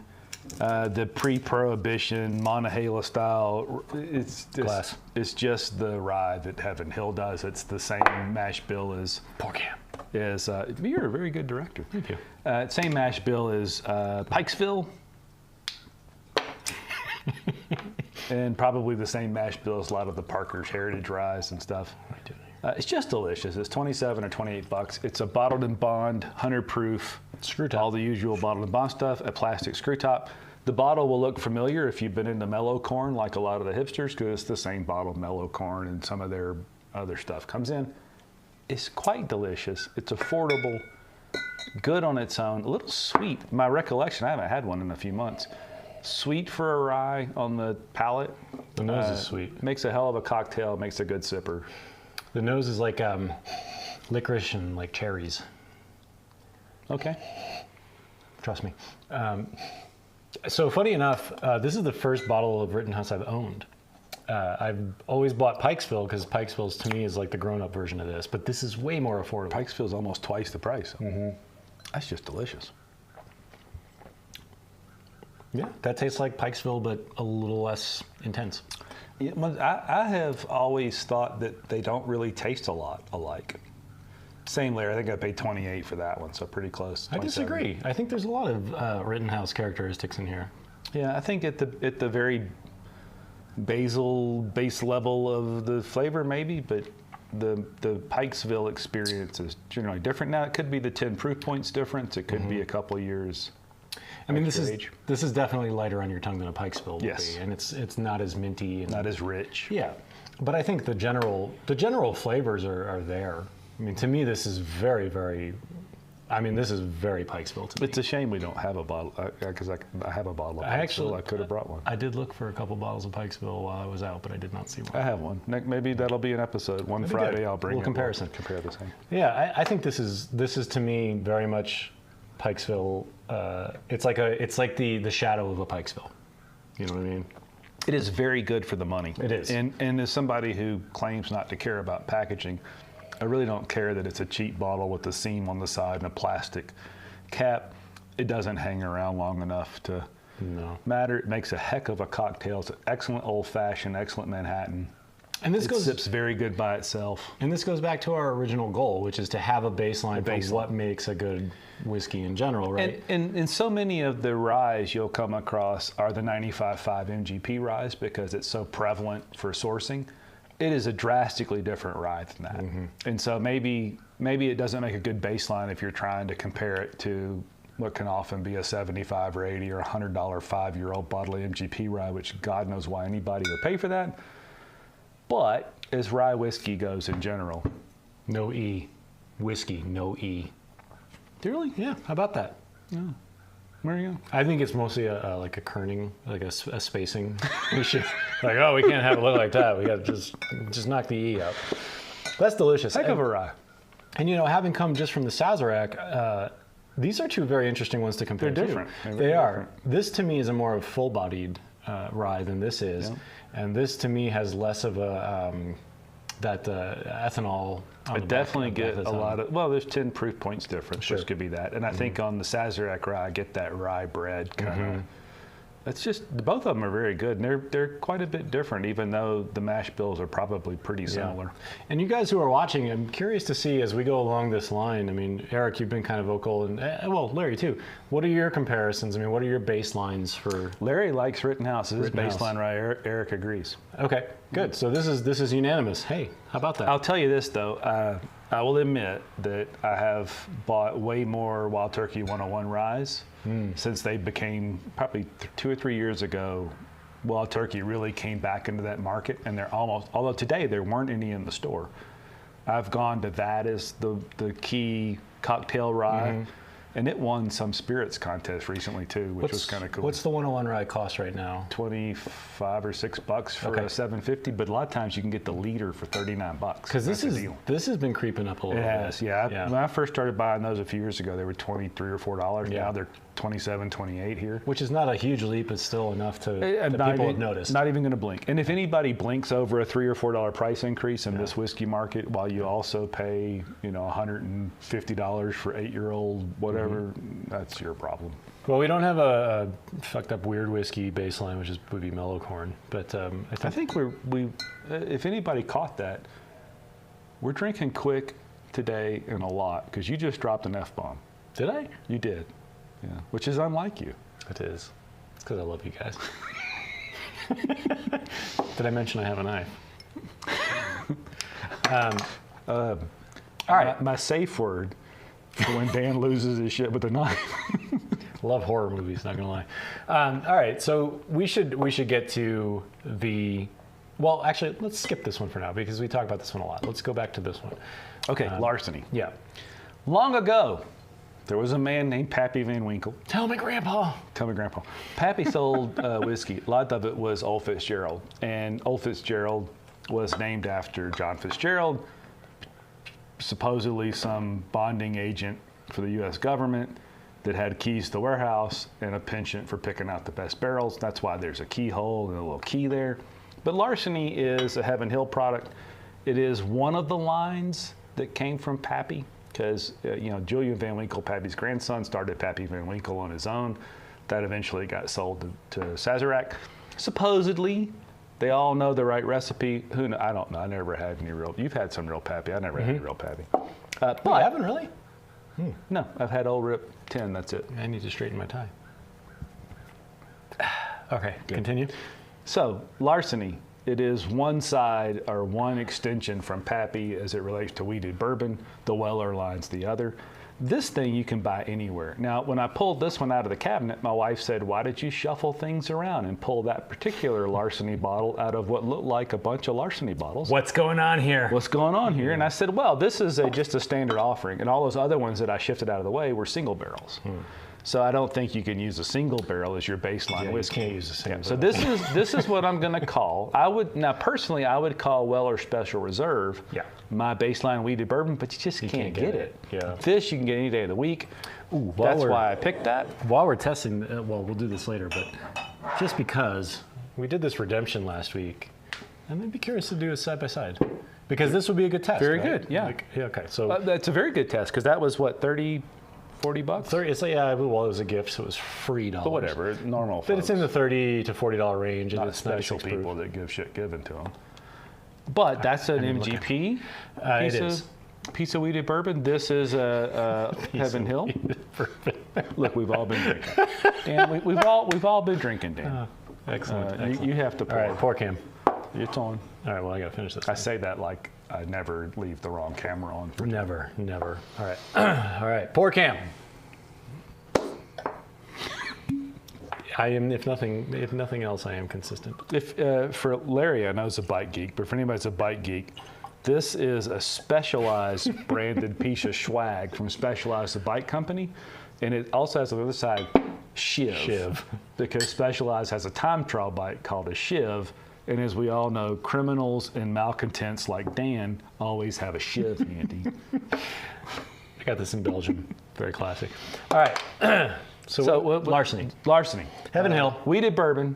the pre-prohibition Monongahela style. It's just the rye that Heaven Hill does. It's the same mash bill as you're a very good director. Thank you. Same mash bill as Pikesville, and probably the same mash bill as a lot of the Parker's Heritage Ryes and stuff. It's just delicious. It's $27 or $28. It's a bottled in bond, 100 proof. Screw top. All the usual bottled in bond stuff, a plastic screw top. The bottle will look familiar if you've been into mellow corn, like a lot of the hipsters, because it's the same bottle of mellow corn and some of their other stuff comes in. It's quite delicious. It's affordable, good on its own, a little sweet. My recollection, I haven't had one in a few months. Sweet for a rye on the palate. The nose is sweet. Makes a hell of a cocktail, makes a good sipper. The nose is like licorice and like cherries. Okay. Trust me. So funny enough, this is the first bottle of Rittenhouse I've owned. I've always bought Pikesville because Pikesville's to me is like the grown-up version of this, but this is way more affordable. Pikesville's almost twice the price. That's just delicious. Yeah, that tastes like Pikesville, but a little less intense. Yeah, I have always thought that they don't really taste a lot alike. Same layer. I think I paid $28 for that one, so pretty close. I disagree. I think there's a lot of Rittenhouse characteristics in here. Yeah, I think at the very base level of the flavor, maybe, but the Pikesville experience is generally different. Now, it could be the 10 proof points difference. It could be a couple of years. I mean, this is definitely lighter on your tongue than a Pikesville would be, and it's not as minty and not as rich. Yeah, but I think the general flavors are there. I mean, to me, this is very, very. I mean, this is very Pikesville to me. It's a shame we don't have a bottle because I have a bottle of Pikesville. I could have brought one. I did look for a couple bottles of Pikesville while I was out, but I did not see one. I have one. Maybe that'll be an episode. One Friday, I'll bring a comparison. We'll compare the same. Yeah, I think this is to me very much Pikesville. It's like the shadow of a Pikesville. You know what I mean? It is very good for the money. It is. And as somebody who claims not to care about packaging, I really don't care that it's a cheap bottle with a seam on the side and a plastic cap. It doesn't hang around long enough to matter. It makes a heck of a cocktail. It's an excellent old-fashioned, excellent Manhattan. And this sips very good by itself. And this goes back to our original goal, which is to have a baseline for what makes a good whiskey in general, right? And so many of the ryes you'll come across are the 95.5 MGP ryes because it's so prevalent for sourcing. It is a drastically different rye than that. And so maybe it doesn't make a good baseline if you're trying to compare it to what can often be a $75 or $80 or $100 5-year-old bottle of MGP rye, which God knows why anybody would pay for that. But as rye whiskey goes in general, no E. Whiskey, no E. Really? Yeah, how about that? Yeah. Where are you? I think it's mostly like a kerning, like a spacing issue. Like, oh, we can't have it look like that. We got to just knock the E out. That's delicious. Heck of a rye. And, you know, having come just from the Sazerac, these are two very interesting ones to compare. They're different. They are. This, to me, is a more full-bodied rye than this is. Yeah. And this, to me, has less of a ethanol. It definitely get a lot of, well, there's 10 proof points difference. Sure. This could be that. And I think on the Sazerac rye, I get that rye bread kind of. It's just, both of them are very good, and they're quite a bit different, even though the mash bills are probably pretty similar. And you guys who are watching, I'm curious to see as we go along this line. I mean, Eric, you've been kind of vocal, and well, Larry too. What are your comparisons? I mean, what are your baselines for? Larry likes Rittenhouse. His baseline rye. Eric agrees. Okay, good. So this is unanimous. Hey, how about that? I'll tell you this though. I will admit that I have bought way more Wild Turkey 101 ryes since they became, probably 2 or 3 years ago, Wild Turkey really came back into that market, and they're almost, although today there weren't any in the store. I've gone to that as the key cocktail rye, and it won some spirits contest recently too, which was kind of cool. What's the 101 rye cost right now? $25 or $6 for a 750, but a lot of times you can get the liter for $39. Because this has been creeping up a little bit. It has, yeah. When I first started buying those a few years ago, they were $23 or $4. Now they're $27, $28 here. Which is not a huge leap, it's still enough that people have noticed. Not even going to blink. And if anybody blinks over a $3 or $4 price increase in this whiskey market, while you also pay, $150 for 8-year-old whatever, that's your problem. Well, we don't have a fucked up weird whiskey baseline, which would be mellow corn. But I think we if anybody caught that, we're drinking quick today and a lot because you just dropped an F-bomb. Did I? You did. Yeah, which is unlike you. It is. It's because I love you guys. Did I mention I have a knife? All right. My safe word for when Dan loses his shit with a knife. Love horror movies, not gonna lie. All right, so we should get to the. Well, actually, let's skip this one for now because we talk about this one a lot. Let's go back to this one. Okay, larceny. Yeah. Long ago, there was a man named Pappy Van Winkle. Tell me, Grandpa. Tell me, Grandpa. Pappy sold whiskey. A lot of it was Old Fitzgerald. And Old Fitzgerald was named after John Fitzgerald, supposedly some bonding agent for the U.S. government that had keys to the warehouse and a penchant for picking out the best barrels. That's why there's a keyhole and a little key there. But larceny is a Heaven Hill product. It is one of the lines that came from Pappy. Because, Julian Van Winkle, Pappy's grandson, started Pappy Van Winkle on his own. That eventually got sold to Sazerac. Supposedly, they all know the right recipe. Who knows? I don't know. I never had any real. You've had some real Pappy. I never had any real Pappy. But I haven't really? No, I've had Old Rip 10. That's it. I need to straighten my tie. Okay, good. Continue. So, larceny. It is one side or one extension from Pappy as it relates to wheated bourbon. The Weller line's the other. This thing you can buy anywhere. Now, when I pulled this one out of the cabinet, my wife said, "Why did you shuffle things around and pull that particular larceny bottle out of what looked like a bunch of larceny bottles? What's going on here? What's going on here?" And I said, well, this is just a standard offering. And all those other ones that I shifted out of the way were single barrels. So I don't think you can use a single barrel as your baseline whiskey. You can't use a single barrel. So this is what I'm going to call. I would call Weller Special Reserve my baseline wheated bourbon, but you just can't get it. Yeah. This you can get any day of the week. That's why I picked that. While we're testing, we'll do this later, but just because We did this Redemption last week. And I'd be curious to do a side by side. Because this would be a good test. Very right? good, yeah. Okay, so. That's a very good test, because that was what, 30, 40 bucks? 30, it's like, yeah, well, it was a gift, so it was free dollars. But whatever, normal But it's in the $30 to $40 range. And not it's special 96 people proof. that give shit given to them. But that's an MGP piece of weeded bourbon. This is a Heaven Hill. Look, we've all been drinking. Dan, we've all been drinking, Dan. Excellent. You have to pour. All right, pour cam. It's on. All right, well, I got to finish this. I say that like I never leave the wrong camera on. Never. All right. All right, pour cam. I am, if nothing else, I am consistent. If for Larry, I know is a bike geek, but for anybody that's a bike geek, this is a Specialized branded piece of swag from Specialized, the bike company, and it also has on the other side Shiv. Because Specialized has a time trial bike called a Shiv, and as we all know, criminals and malcontents like Dan always have a Shiv handy. I got this in Belgium. Very classic. All right. So larceny. Heaven Hill. Wheated bourbon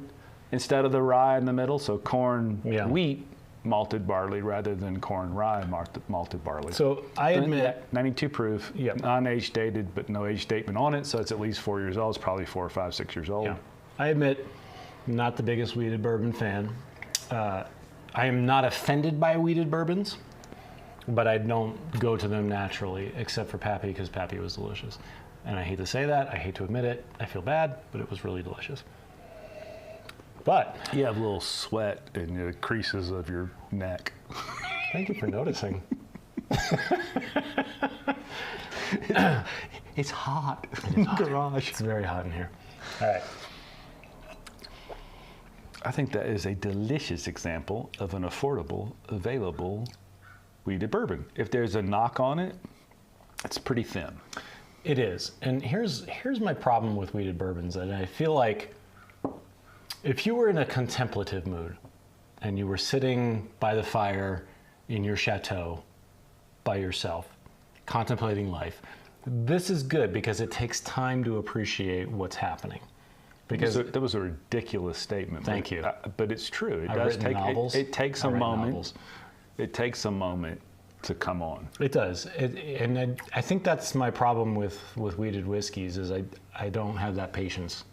instead of the rye in the middle, so corn, wheat, malted barley rather than corn rye malted barley. So I admit 92 proof, non-age dated, but no age statement on it, so it's at least 4 years old. It's probably 4 or 5, 6 years old. Yeah. I admit, not the biggest wheated bourbon fan. I am not offended by wheated bourbons, but I don't go to them naturally, except for Pappy, because Pappy was delicious. And I hate to say that, I hate to admit it, I feel bad, but it was really delicious. But you have a little sweat in the creases of your neck. Thank you for noticing. It's hot in the garage. It's very hot in here. All right. I think that is a delicious example of an affordable, available wheated bourbon. If there's a knock on it, it's pretty thin. It is. And here's my problem with wheated bourbons. And I feel like if you were in a contemplative mood and you were sitting by the fire in your chateau by yourself, contemplating life, this is good because it takes time to appreciate what's happening. Because that was a ridiculous statement. Thank you. But it's true. It I've does written take novels. It takes a moment. Novels. It takes a moment to come on. It does. And I think that's my problem with wheated whiskeys is I don't have that patience.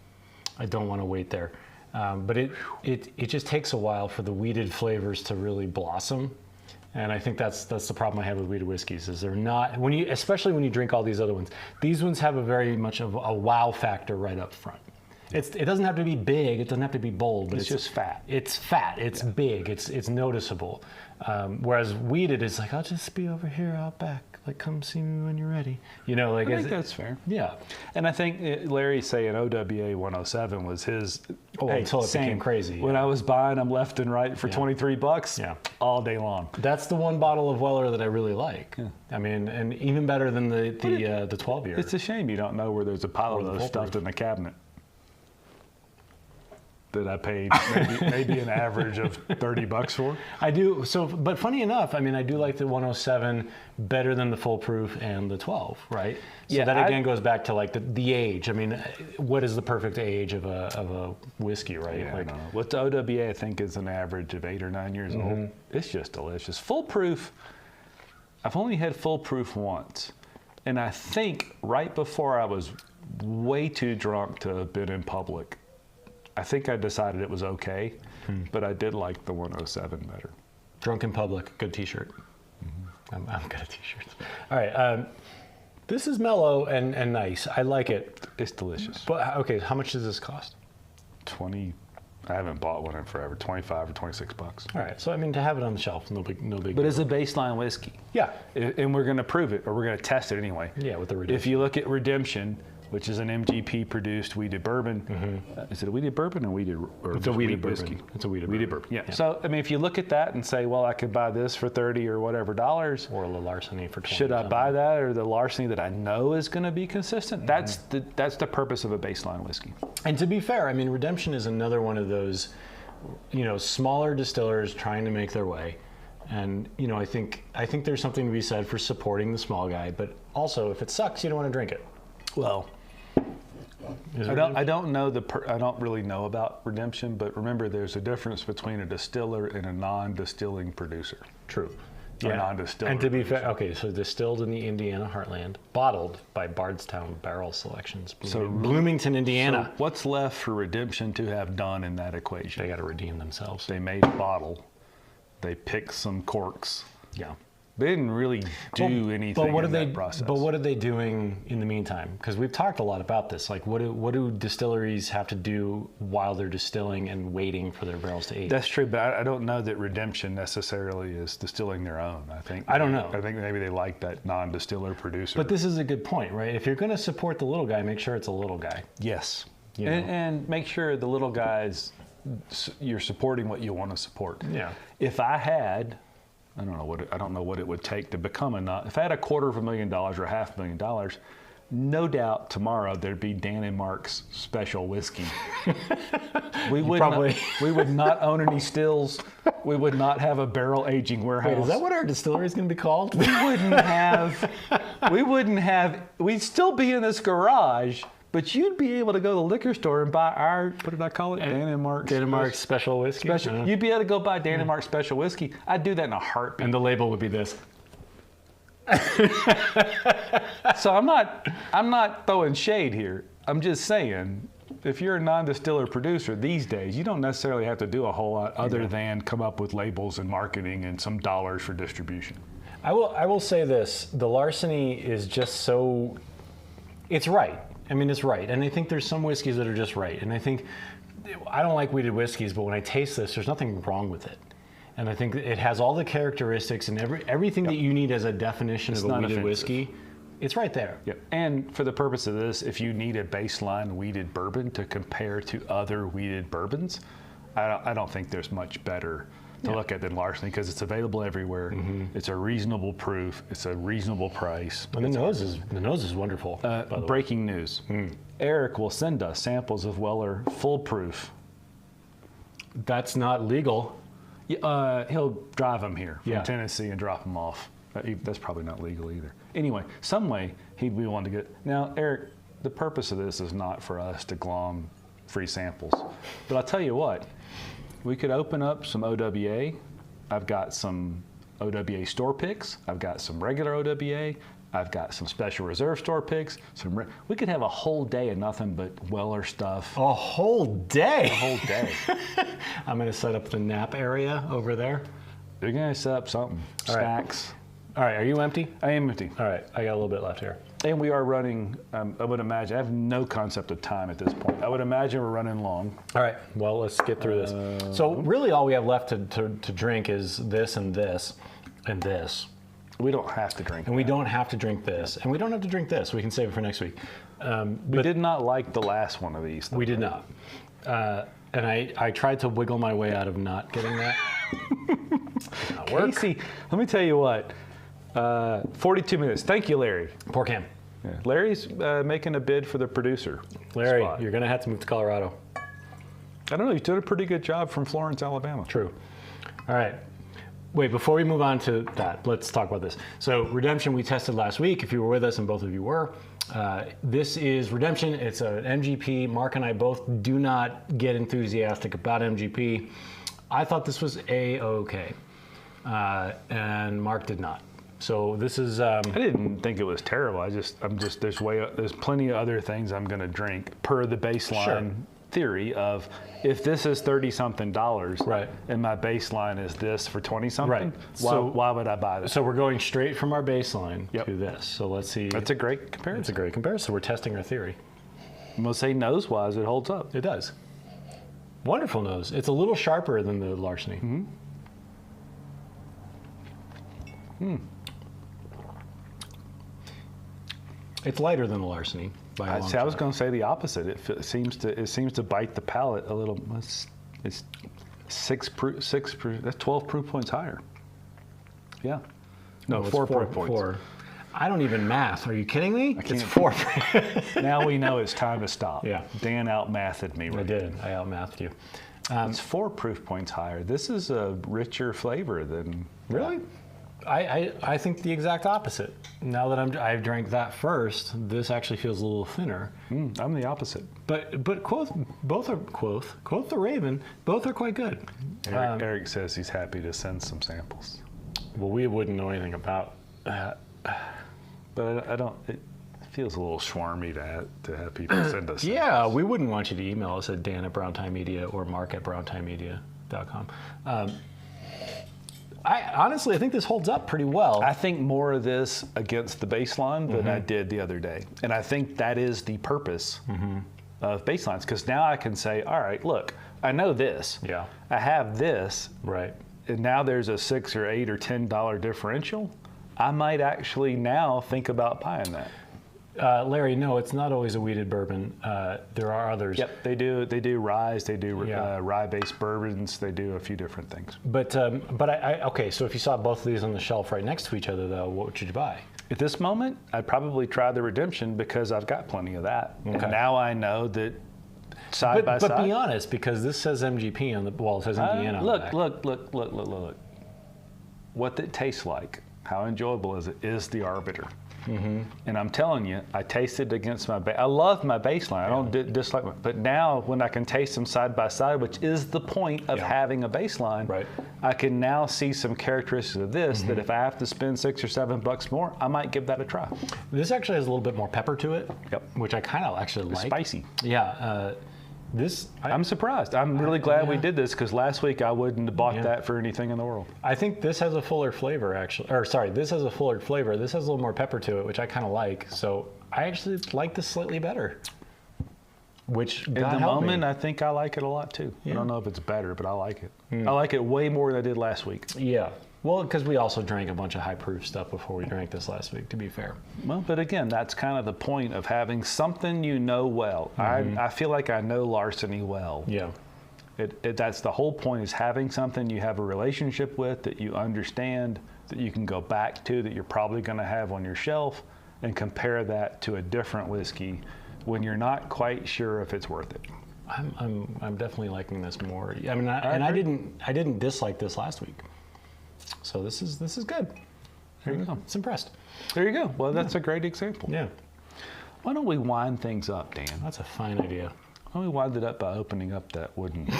I don't want to wait there. But it just takes a while for the wheated flavors to really blossom. And I think that's the problem I have with wheated whiskeys is they're not, especially when you drink all these other ones, these ones have a very much of a wow factor right up front. It doesn't have to be big, it doesn't have to be bold, but it's just fat. It's fat, it's big, it's noticeable. Whereas wheated is like, I'll just be over here out back, like come see me when you're ready. You know, like I think that's fair. Yeah. And I think Larry saying OWA 107 was his. Until it became crazy. When I was buying them left and right for $23, all day long. That's the one bottle of Weller that I really like. Yeah. I mean, and even better than the 12-year. It's a shame you don't know where there's a pile of those stuffed in the cabinet that I paid maybe an average of $30 for. I do. So, but funny enough, I mean, I do like the 107 better than the full proof and the 12, right? So yeah, that again goes back to like the age. I mean, what is the perfect age of a whiskey, right? Yeah, like, what the OWA I think is an average of 8 or 9 years old. It's just delicious. Full proof. I've only had full proof once, and I think right before I was way too drunk to have been in public. I think I decided it was okay, but I did like the 107 better. Drunk in public, good T-shirt. I'm good at T-shirts. All right, this is mellow and nice. I like it. It's delicious. But okay, how much does this cost? 20. I haven't bought one in forever. $25 or $26. All right, so I mean to have it on the shelf, no big. But it's a baseline whiskey. Yeah, and we're going to prove it, or we're going to test it anyway. Yeah, with the Redemption. If you look at Redemption, which is an MGP-produced wheated bourbon. Is it a wheated bourbon or wheated? Or it's a wheated whiskey. Bourbon. It's a wheated bourbon. Yeah. So I mean, if you look at that and say, well, I could buy this for $30 or whatever dollars, or the larceny for $20. Should I buy that or the larceny that I know is going to be consistent? That's the purpose of a baseline whiskey. And to be fair, I mean, Redemption is another one of those, smaller distillers trying to make their way. And I think there's something to be said for supporting the small guy, but also if it sucks, you don't want to drink it. Well, I don't know I don't really know about redemption, but remember, there's a difference between a distiller and a non-distilling producer. True. Yeah. Non-distiller. And to be fair, okay, so distilled in the Indiana heartland, bottled by Bardstown Barrel Selections, Bloomington, Indiana. So what's left for redemption to have done in that equation? They got to redeem themselves. They made a bottle. They picked some corks. Yeah. They didn't really do anything in that process. But what are they doing in the meantime? Because we've talked a lot about this. Like, what do distilleries have to do while they're distilling and waiting for their barrels to age? That's true, but I don't know that redemption necessarily is distilling their own. I don't know. I think maybe they like that non-distiller producer. But this is a good point, right? If you're going to support the little guy, make sure it's a little guy. Yes. And make sure the little guys, you're supporting what you want to support. Yeah. If I had... I don't know what it would take to become if I had $250,000 or $500,000, no doubt tomorrow there'd be Dan and Mark's special whiskey. We would not own any stills. We would not have a barrel aging warehouse. Wait, is that what our distillery is going to be called? We'd still be in this garage. But you'd be able to go to the liquor store and buy what did I call it? Dan and Mark's special whiskey. You'd be able to go buy Dan and Mark's special whiskey. I'd do that in a heartbeat. And the label would be this. So I'm not throwing shade here. I'm just saying, if you're a non-distiller producer these days, you don't necessarily have to do a whole lot other than come up with labels and marketing and some dollars for distribution. I will say this: the larceny is just so. It's right. I mean, it's right. And I think there's some whiskeys that are just right. And I think, I don't like wheated whiskeys, but when I taste this, there's nothing wrong with it. And I think it has all the characteristics and everything that you need as a definition of a wheated whiskey. It's right there. Yep. And for the purpose of this, if you need a baseline wheated bourbon to compare to other wheated bourbons, I don't think there's much better to look at than larceny, because it's available everywhere. Mm-hmm. It's a reasonable proof. It's a reasonable price. And the nose is wonderful. Breaking news. Eric will send us samples of Weller Full Proof. That's not legal. He'll drive them here from Tennessee and drop them off. That's probably not legal either. Anyway, some way he'd be willing to get. Now, Eric, the purpose of this is not for us to glom free samples. But I'll tell you what. We could open up some OWA. I've got some OWA store picks. I've got some regular OWA. I've got some special reserve store picks. We could have a whole day of nothing but Weller stuff. A whole day? A whole day. I'm going to set up the nap area over there. You're going to set up something. Snacks. All right, are you empty? I am empty. All right, I got a little bit left here. And we are running, I would imagine, I have no concept of time at this point. I would imagine we're running long. All right, well, let's get through this. So really all we have left to drink is this and this and this. We don't have to drink And we don't have to drink this. And we don't have to drink this. We can save it for next week. We did not like the last one of these. We did not. And I tried to wiggle my way out of not getting that. Did not work. Casey, let me tell you what. 42 minutes. Thank you, Larry. Poor Cam. Yeah. Larry's making a bid for the producer Larry, spot. You're going to have to move to Colorado. I don't know. He's doing a pretty good job from Florence, Alabama. True. All right. Wait, before we move on to that, let's talk about this. So Redemption we tested last week, if you were with us, and both of you were. This is Redemption. It's an MGP. Mark and I both do not get enthusiastic about MGP. I thought this was A-okay. And Mark did not. So this is. I didn't think it was terrible. There's plenty of other things I'm going to drink per the baseline theory of if this is $30-something, right, and my baseline is this for 20-something. Right. Why would I buy this? So we're going straight from our baseline to this. So let's see. That's a great comparison. It's a great comparison. We're testing our theory. I'm going to say nose-wise, it holds up. It does. Wonderful nose. It's a little sharper than the larceny. Mm-hmm. It's lighter than the larceny by a long shot. I was going to say the opposite. It seems to bite the palate a little. It's 6 proof. That's 12 proof points higher. Yeah. No, 4 proof points. 4. I don't even math. Are you kidding me? It's 4. Now we know it's time to stop. Yeah. Dan outmathed me. I did. I outmathed you. It's 4 proof points higher. This is a richer flavor than. Really? I think the exact opposite. Now that I've drank that first, this actually feels a little thinner. I'm the opposite. But quoth the Raven, both are quite good. Eric says he's happy to send some samples. Well, we wouldn't know anything about that. But I don't. It feels a little swarmy to have people send us. Yeah, we wouldn't want you to email us at dan@browntimemedia or mark@browntimemedia.com. I think this holds up pretty well. I think more of this against the baseline than I did the other day. And I think that is the purpose of baselines. Because now I can say, all right, look, I know this. Yeah. I have this. Right. And now there's a $6 or $8 or $10 differential. I might actually now think about buying that. Larry, no, it's not always a wheated bourbon. There are others. Yep, they do ryes, they do rye-based bourbons, they do a few different things. But okay, so if you saw both of these on the shelf right next to each other, though, what would you buy? At this moment, I'd probably try the Redemption because I've got plenty of that. Okay. And now I know that side by side. But be honest, because this says MGP on the it says Indiana on the back. Look. What it tastes like, how enjoyable is the arbiter. And I'm telling you, I tasted against I love my baseline. I don't dislike it. But now when I can taste them side by side, which is the point of having a baseline, I can now see some characteristics of this that if I have to spend $6 or $7 more, I might give that a try. This actually has a little bit more pepper to it, which I kind of actually like. Spicy. Yeah. I'm surprised. I'm really glad we did this because last week I wouldn't have bought that for anything in the world. I think this has a fuller flavor, actually. Or sorry, this has a fuller flavor. This has a little more pepper to it, which I kind of like. So I actually like this slightly better. Which at the moment, I think I like it a lot too. I don't know if it's better, but I like it. I like it way more than I did last week. Yeah. Well, because we also drank a bunch of high proof stuff before we drank this last week, to be fair. Well, but again, that's kind of the point of having something you know well. I feel like I know larceny well. Yeah. That's the whole point, is having something you have a relationship with, that you understand, that you can go back to, that you're probably going to have on your shelf, and compare that to a different whiskey when you're not quite sure if it's worth it. I'm definitely liking this more. I mean, I didn't dislike this last week. So this is good. There you go. It's impressed. There you go. Well, that's a great example. Yeah. Why don't we wind things up, Dan? That's a fine idea. Why don't we wind it up by opening up that wooden...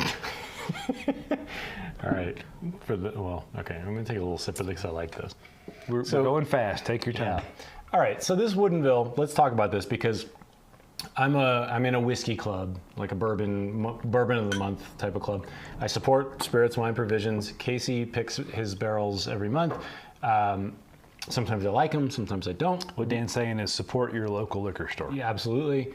All right. Okay. I'm going to take a little sip of this because I like this. We're going fast. Take your time. Yeah. All right. So this Woodinville, let's talk about this because I'm in a whiskey club, like a bourbon of the month type of club. I support Spirits Wine Provisions. Casey picks his barrels every month. Sometimes I like them, sometimes I don't. What Dan's saying is support your local liquor store. Yeah, absolutely.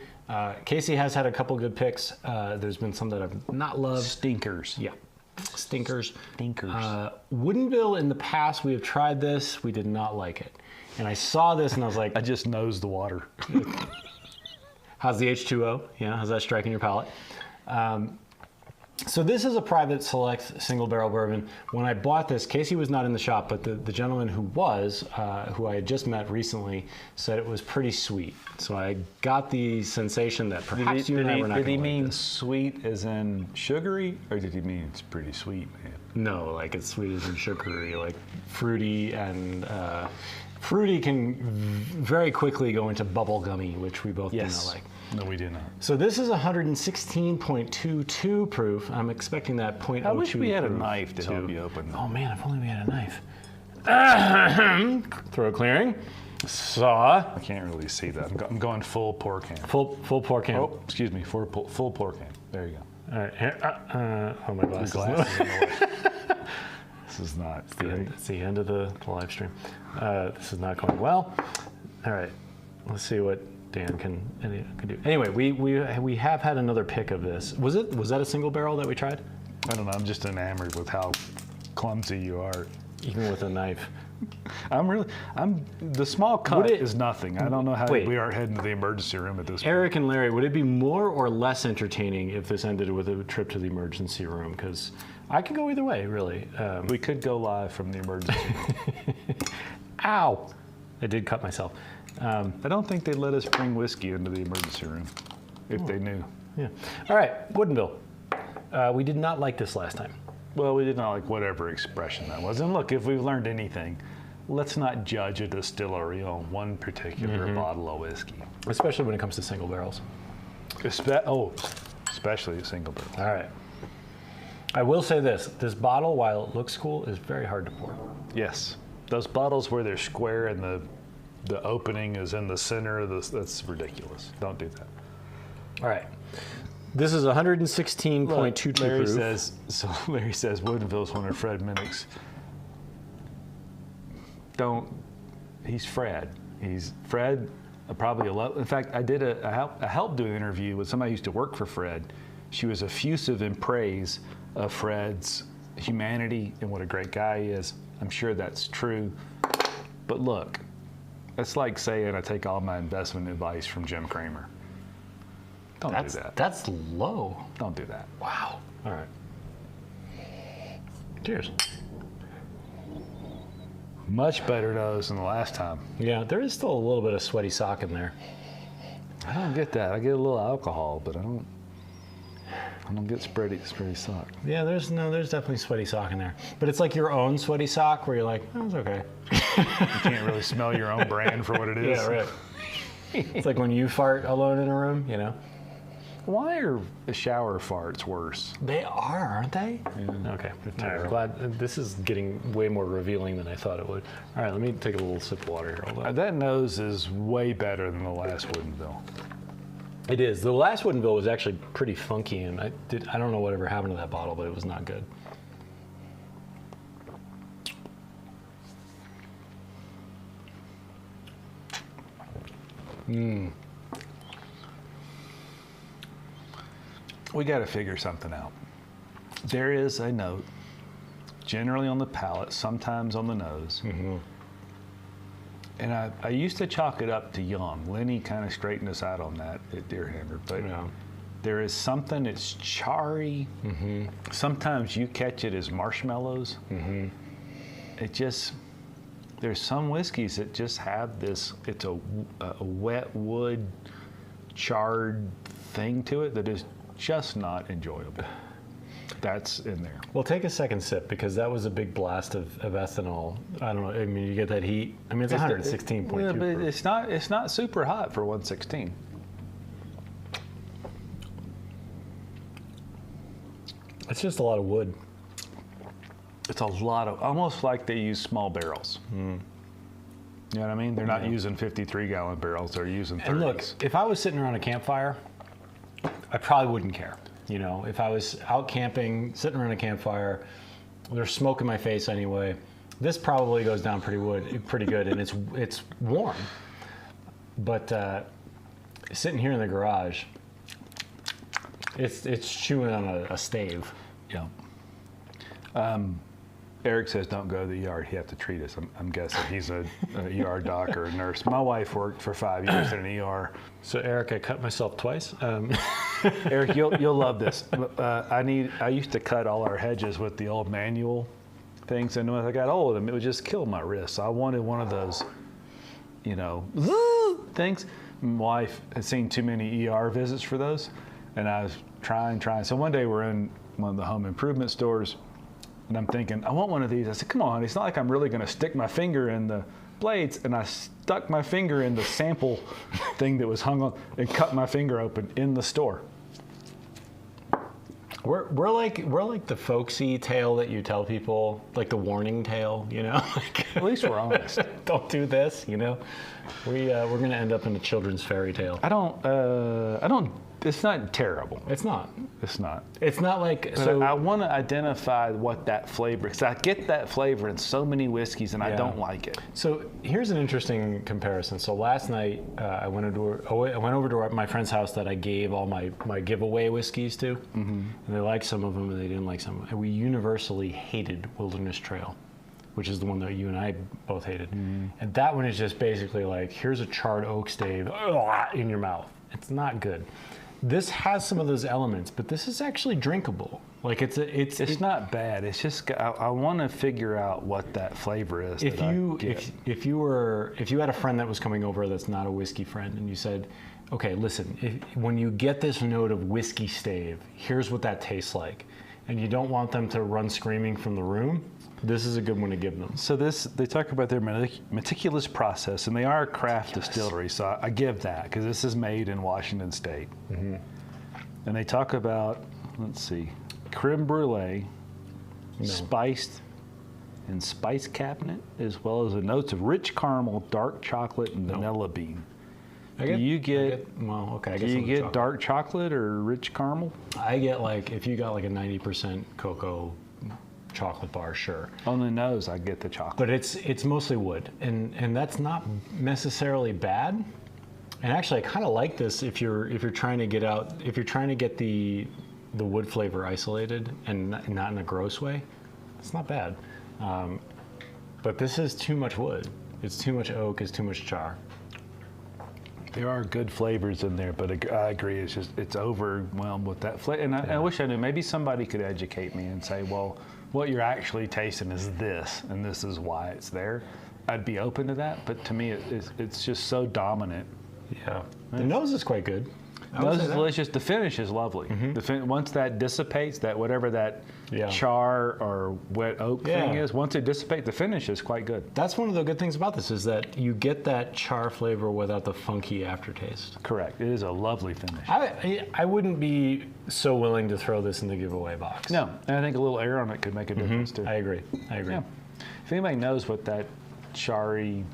Casey has had a couple good picks. There's been some that I've not loved. Stinkers. Yeah, stinkers. Woodinville, in the past, we have tried this. We did not like it. And I saw this and I was like... I just nosed the water. How's the H2O? Yeah, how's that striking your palate? So this is a private select single barrel bourbon. When I bought this, Casey was not in the shop, but the gentleman who was, who I had just met recently, said it was pretty sweet. So I got the sensation that perhaps you and I were not going to like this. Did he mean sweet as in sugary, or did he mean it's pretty sweet, man? No, like it's sweet as in sugary, like fruity, and fruity can very quickly go into bubblegummy, which we both do not like. No, we do not. So this is 116.22 proof. I'm expecting that 0.02 I wish we had a proof knife to help you open. Oh man, if only we had a knife. Throat clearing. Saw. I can't really see that. I'm going full pour can. Full pour can. Oh, excuse me, full pour can. There you go. All right. Here, oh, my glasses. Glasses in the way. This is not great. It's the end of the live stream. This is not going well. All right. Let's see what Dan can do. Anyway, we have had another pick of this. Was that a single barrel that we tried? I don't know. I'm just enamored with how clumsy you are. Even with a knife. The small cut is nothing. I don't know how we aren't heading to the emergency room at this point. Eric and Larry, would it be more or less entertaining if this ended with a trip to the emergency room? Because I could go either way, really. We could go live from the emergency room. Ow! I did cut myself. I don't think they'd let us bring whiskey into the emergency room if they knew. Yeah. All right, Woodinville. We did not like this last time. Well, we did not like whatever expression that was. And look, if we've learned anything, let's not judge a distillery on one particular bottle of whiskey. Especially when it comes to single barrels. Especially a single barrel. All right. I will say this bottle, while it looks cool, is very hard to pour. Yes. Those bottles where they're square and the opening is in the center, that's ridiculous. Don't do that. All right. This is 116.22 Larry proof. Larry says Woodinville's one of Fred Minnick's. He's Fred. He's Fred, probably in fact, I helped do an interview with somebody who used to work for Fred. She was effusive in praise of Fred's humanity and what a great guy he is. I'm sure that's true. But look, that's like saying I take all my investment advice from Jim Cramer. Don't do that. That's low. Don't do that. Wow. All right. Cheers. Much better nose than the last time. Yeah, there is still a little bit of sweaty sock in there. I don't get that. I get a little alcohol, but I don't get spready sock. Yeah, there's definitely sweaty sock in there. But it's like your own sweaty sock where you're like, oh, it's okay. You can't really smell your own brand for what it is. Yeah, right. It's like when you fart alone in a room, you know? Why are the shower farts worse? They are, aren't they? Yeah. Okay. All right, glad this is getting way more revealing than I thought it would. All right, let me take a little sip of water here. Hold on. That nose is way better than the last Woodinville. It is. The last Woodinville was actually pretty funky, and I don't know whatever happened to that bottle, but it was not good. We got to figure something out. There is a note, generally on the palate, sometimes on the nose. Mm-hmm. And I used to chalk it up to young. Lenny kind of straightened us out on that at Deerhammer. But there is something, it's charry. Mm-hmm. Sometimes you catch it as marshmallows. Mm-hmm. It just, there's some whiskeys that just have this, it's a wet wood, charred thing to it that is just not enjoyable. That's in there. Well, take a second sip because that was a big blast of ethanol. I don't know. I mean, you get that heat. I mean, it's 116.2. Yeah, but it's not super hot for 116. It's just a lot of wood. It's a lot of, almost like they use small barrels. Mm. You know what I mean? They're not using 53-gallon barrels. They're using 30s. And look, if I was sitting around a campfire, I probably wouldn't care. You know, if I was out camping, sitting around a campfire, there's smoke in my face anyway. This probably goes down pretty good, and it's warm. But sitting here in the garage, it's chewing on a stave. Yeah. Eric says don't go to the ER. He have to treat us. I'm guessing he's an ER doc or a nurse. My wife worked for 5 years in an ER. So Eric, I cut myself twice. Eric, you'll love this. I used to cut all our hedges with the old manual things, and when I got old, it would just kill my wrists. So I wanted one of those, you know, things. My wife had seen too many ER visits for those, and I was trying. So one day we're in one of the home improvement stores, and I'm thinking, I want one of these. I said, come on, it's not like I'm really going to stick my finger in the blades. And I stuck my finger in the sample thing that was hung on and cut my finger open in the store. We're like the folksy tale that you tell people, like the warning tale, you know? At least we're honest. Don't do this, you know? We're going to end up in a children's fairy tale. I don't. It's not terrible. It's not. It's not. It's not like. But so I want to identify what that flavor is. I get that flavor in so many whiskeys, and I don't like it. So here's an interesting comparison. So last night I went over to my friend's house that I gave all my giveaway whiskeys to, and they liked some of them and they didn't like some. And we universally hated Wilderness Trail, which is the one that you and I both hated. And that one is just basically like, here's a charred oak stave in your mouth. It's not good. This has some of those elements, but this is actually drinkable. Like it's not bad. It's just I want to figure out what that flavor is. If you had a friend that was coming over that's not a whiskey friend, and you said, okay, listen, when you get this note of whiskey stave, here's what that tastes like. and you don't want them to run screaming from the room, this is a good one to give them. So they talk about their meticulous process, and they are a craft distillery, so I give that, because this is made in Washington State. Mm-hmm. And they talk about, let's see, creme brulee, spiced and spice cabinet, as well as the notes of rich caramel, dark chocolate, and vanilla bean. Do you get dark chocolate or rich caramel? I get like, if you got like a 90% cocoa chocolate bar, sure. On the nose, I get the chocolate. But it's mostly wood, and that's not necessarily bad. And actually, I kind of like this if you're trying to get the wood flavor isolated and not in a gross way. It's not bad. But this is too much wood. It's too much oak. It's too much char. There are good flavors in there, but I agree. It's overwhelmed with that flavor. And I wish I knew. Maybe somebody could educate me and say, well, what you're actually tasting is this, and this is why it's there. I'd be open to that, but to me, it's just so dominant. Yeah. The nose is quite good. The nose is delicious. The finish is lovely. Mm-hmm. Once that dissipates, whatever that char or wet oak thing is, once it dissipates, the finish is quite good. That's one of the good things about this, is that you get that char flavor without the funky aftertaste. Correct. It is a lovely finish. I wouldn't be so willing to throw this in the giveaway box. No, and I think a little air on it could make a difference too. I agree. Yeah. If anybody knows what that charry,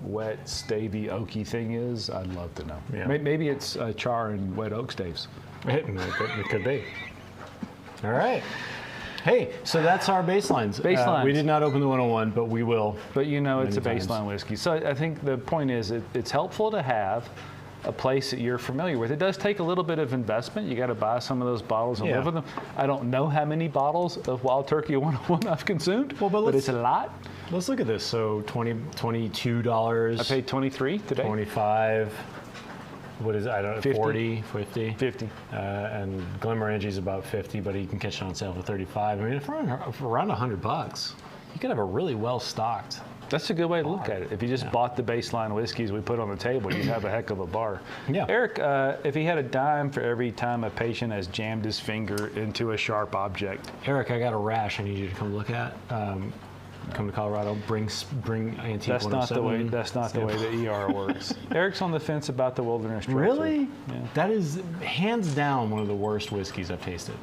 wet, stavy, oaky thing is, I'd love to know. Yeah. Maybe it's char and wet oak staves. It could be. All right. Hey, so that's our baselines. We did not open the 101, but we will. But it's a baseline whiskey. So I think the point is it's helpful to have a place that you're familiar with. It does take a little bit of investment. You got to buy some of those bottles and live with them. I don't know how many bottles of Wild Turkey 101 I've consumed, but it's a lot. Let's look at this. So $22. I paid $23 today. $25. What is it? I don't know. 50. 50. 50. And Glenmorangie's about 50, but you can catch it on sale for 35. I mean, for around $100, you could have a really well stocked. That's a good way to look at it. If you just bought the baseline whiskeys we put on the table, you'd have a heck of a bar. Yeah. Eric, if he had a dime for every time a patient has jammed his finger into a sharp object. Eric, I got a rash I need you to come look at. Come to Colorado, bring Antique 107. That's not the way the ER works. Eric's on the fence about the Wilderness Trail. Really? Yeah. That is hands down one of the worst whiskeys I've tasted.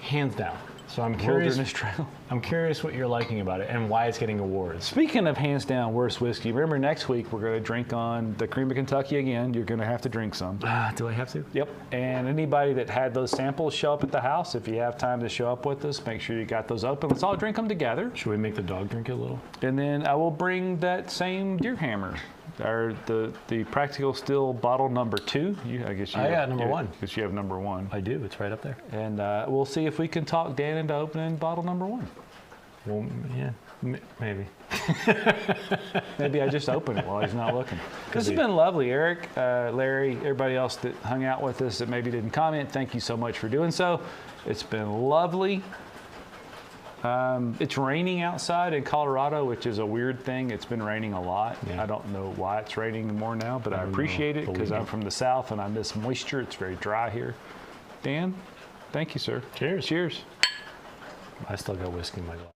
Hands down. So I'm curious. Wilderness Trail. I'm curious what you're liking about it and why it's getting awards. Speaking of hands down worst whiskey, remember next week we're going to drink on the Cream of Kentucky again. You're going to have to drink some. Do I have to? Yep. And anybody that had those samples show up at the house, if you have time to show up with us, make sure you got those open. Let's all drink them together. Should we make the dog drink it a little? And then I will bring that same Deer Hammer. Or the Practical Still bottle number 2. I got number 1. Because you have number 1. I do. It's right up there. And we'll see if we can talk Dan into opening bottle number 1. Well, yeah, maybe. Maybe I just open it while he's not looking. This has been lovely, Eric, Larry, everybody else that hung out with us that maybe didn't comment. Thank you so much for doing so. It's been lovely. It's raining outside in Colorado, which is a weird thing. It's been raining a lot. Yeah. I don't know why it's raining more now, but I appreciate it because I'm from the South and I miss moisture. It's very dry here. Dan, thank you, sir. Cheers. Cheers. I still got whiskey in my glass.